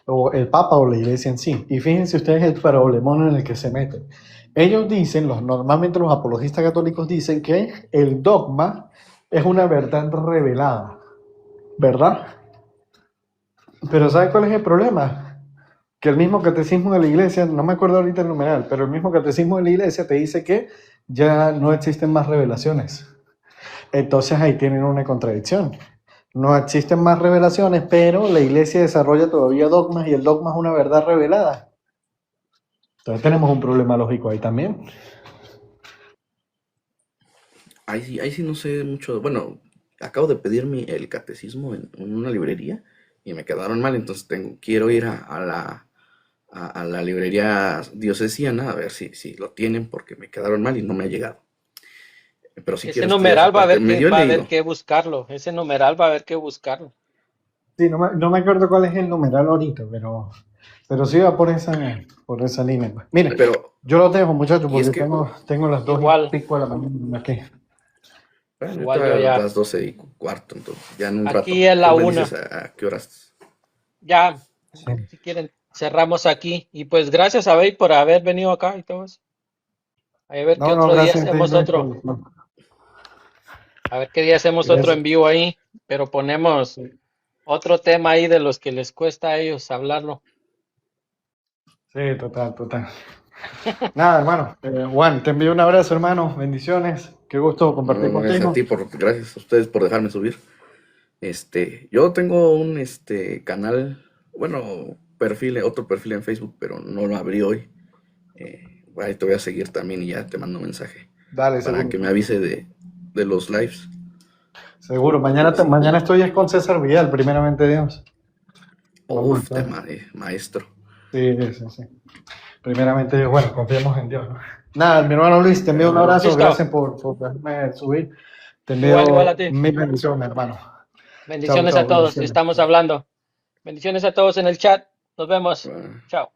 O el Papa o la Iglesia en sí. Y fíjense ustedes el problemón en el que se meten. Ellos dicen, normalmente los apologistas católicos dicen que el dogma es una verdad revelada, ¿verdad? Pero ¿sabe cuál es el problema? Que el mismo catecismo de la iglesia, no me acuerdo ahorita el numeral, pero el mismo catecismo de la iglesia te dice que ya no existen más revelaciones. Entonces ahí tienen una contradicción. No existen más revelaciones, pero la iglesia desarrolla todavía dogmas y el dogma es una verdad revelada. Entonces tenemos un problema lógico ahí también. Ahí sí no sé mucho. Bueno, acabo de pedir el catecismo en una librería y me quedaron mal, entonces quiero ir a la librería diocesana a ver si lo tienen porque me quedaron mal y no me ha llegado. Pero sí ese quiero estudiar esa numeral va a parte. haber Medio he va a haber leído. que buscarlo. Ese numeral va a haber que buscarlo. Sí, no me acuerdo cuál es el numeral ahorita, pero sí va por esa línea. Miren, Pero, yo los dejo, muchachos, y es porque que, tengo las 2 Igual, y pico de la mañana aquí. bueno, igual yo ahorita ya. las 12:15, entonces ya en un Aquí rato. es la Tú me 1. dices a qué horas. Ya, Sí. si quieren, cerramos aquí. Y pues gracias a Bey por haber venido acá y todo eso. A ver qué No, otro día gracias a ti, hacemos Luis, otro. no, A ver qué día hacemos otro gracias. en vivo ahí. Pero ponemos otro tema ahí de los que les cuesta a ellos hablarlo. Sí, total. Nada, hermano. Juan, te envío un abrazo, hermano. Bendiciones. Qué gusto compartir No, gracias a contigo. ti, gracias a ustedes por dejarme subir. Yo tengo un canal, bueno, otro perfil en Facebook, pero no lo abrí hoy. Ahí te voy a seguir también y ya te mando un mensaje Dale, para seguro. que me avise de los lives. Seguro. Mañana estoy con César Vidal, primeramente Dios. Vamos a Uf, estar. maestro. Sí, sí, sí. Primeramente Dios, bueno, confiemos en Dios, ¿no? Nada, mi hermano Luis, te envío un abrazo, Listo. gracias por dejarme subir. Te Igual a envío ti. mil bendiciones, hermano. Bendiciones Chao, a todos. bendiciones. Estamos hablando. Bendiciones a todos en el chat. Nos vemos. Ah, Chao.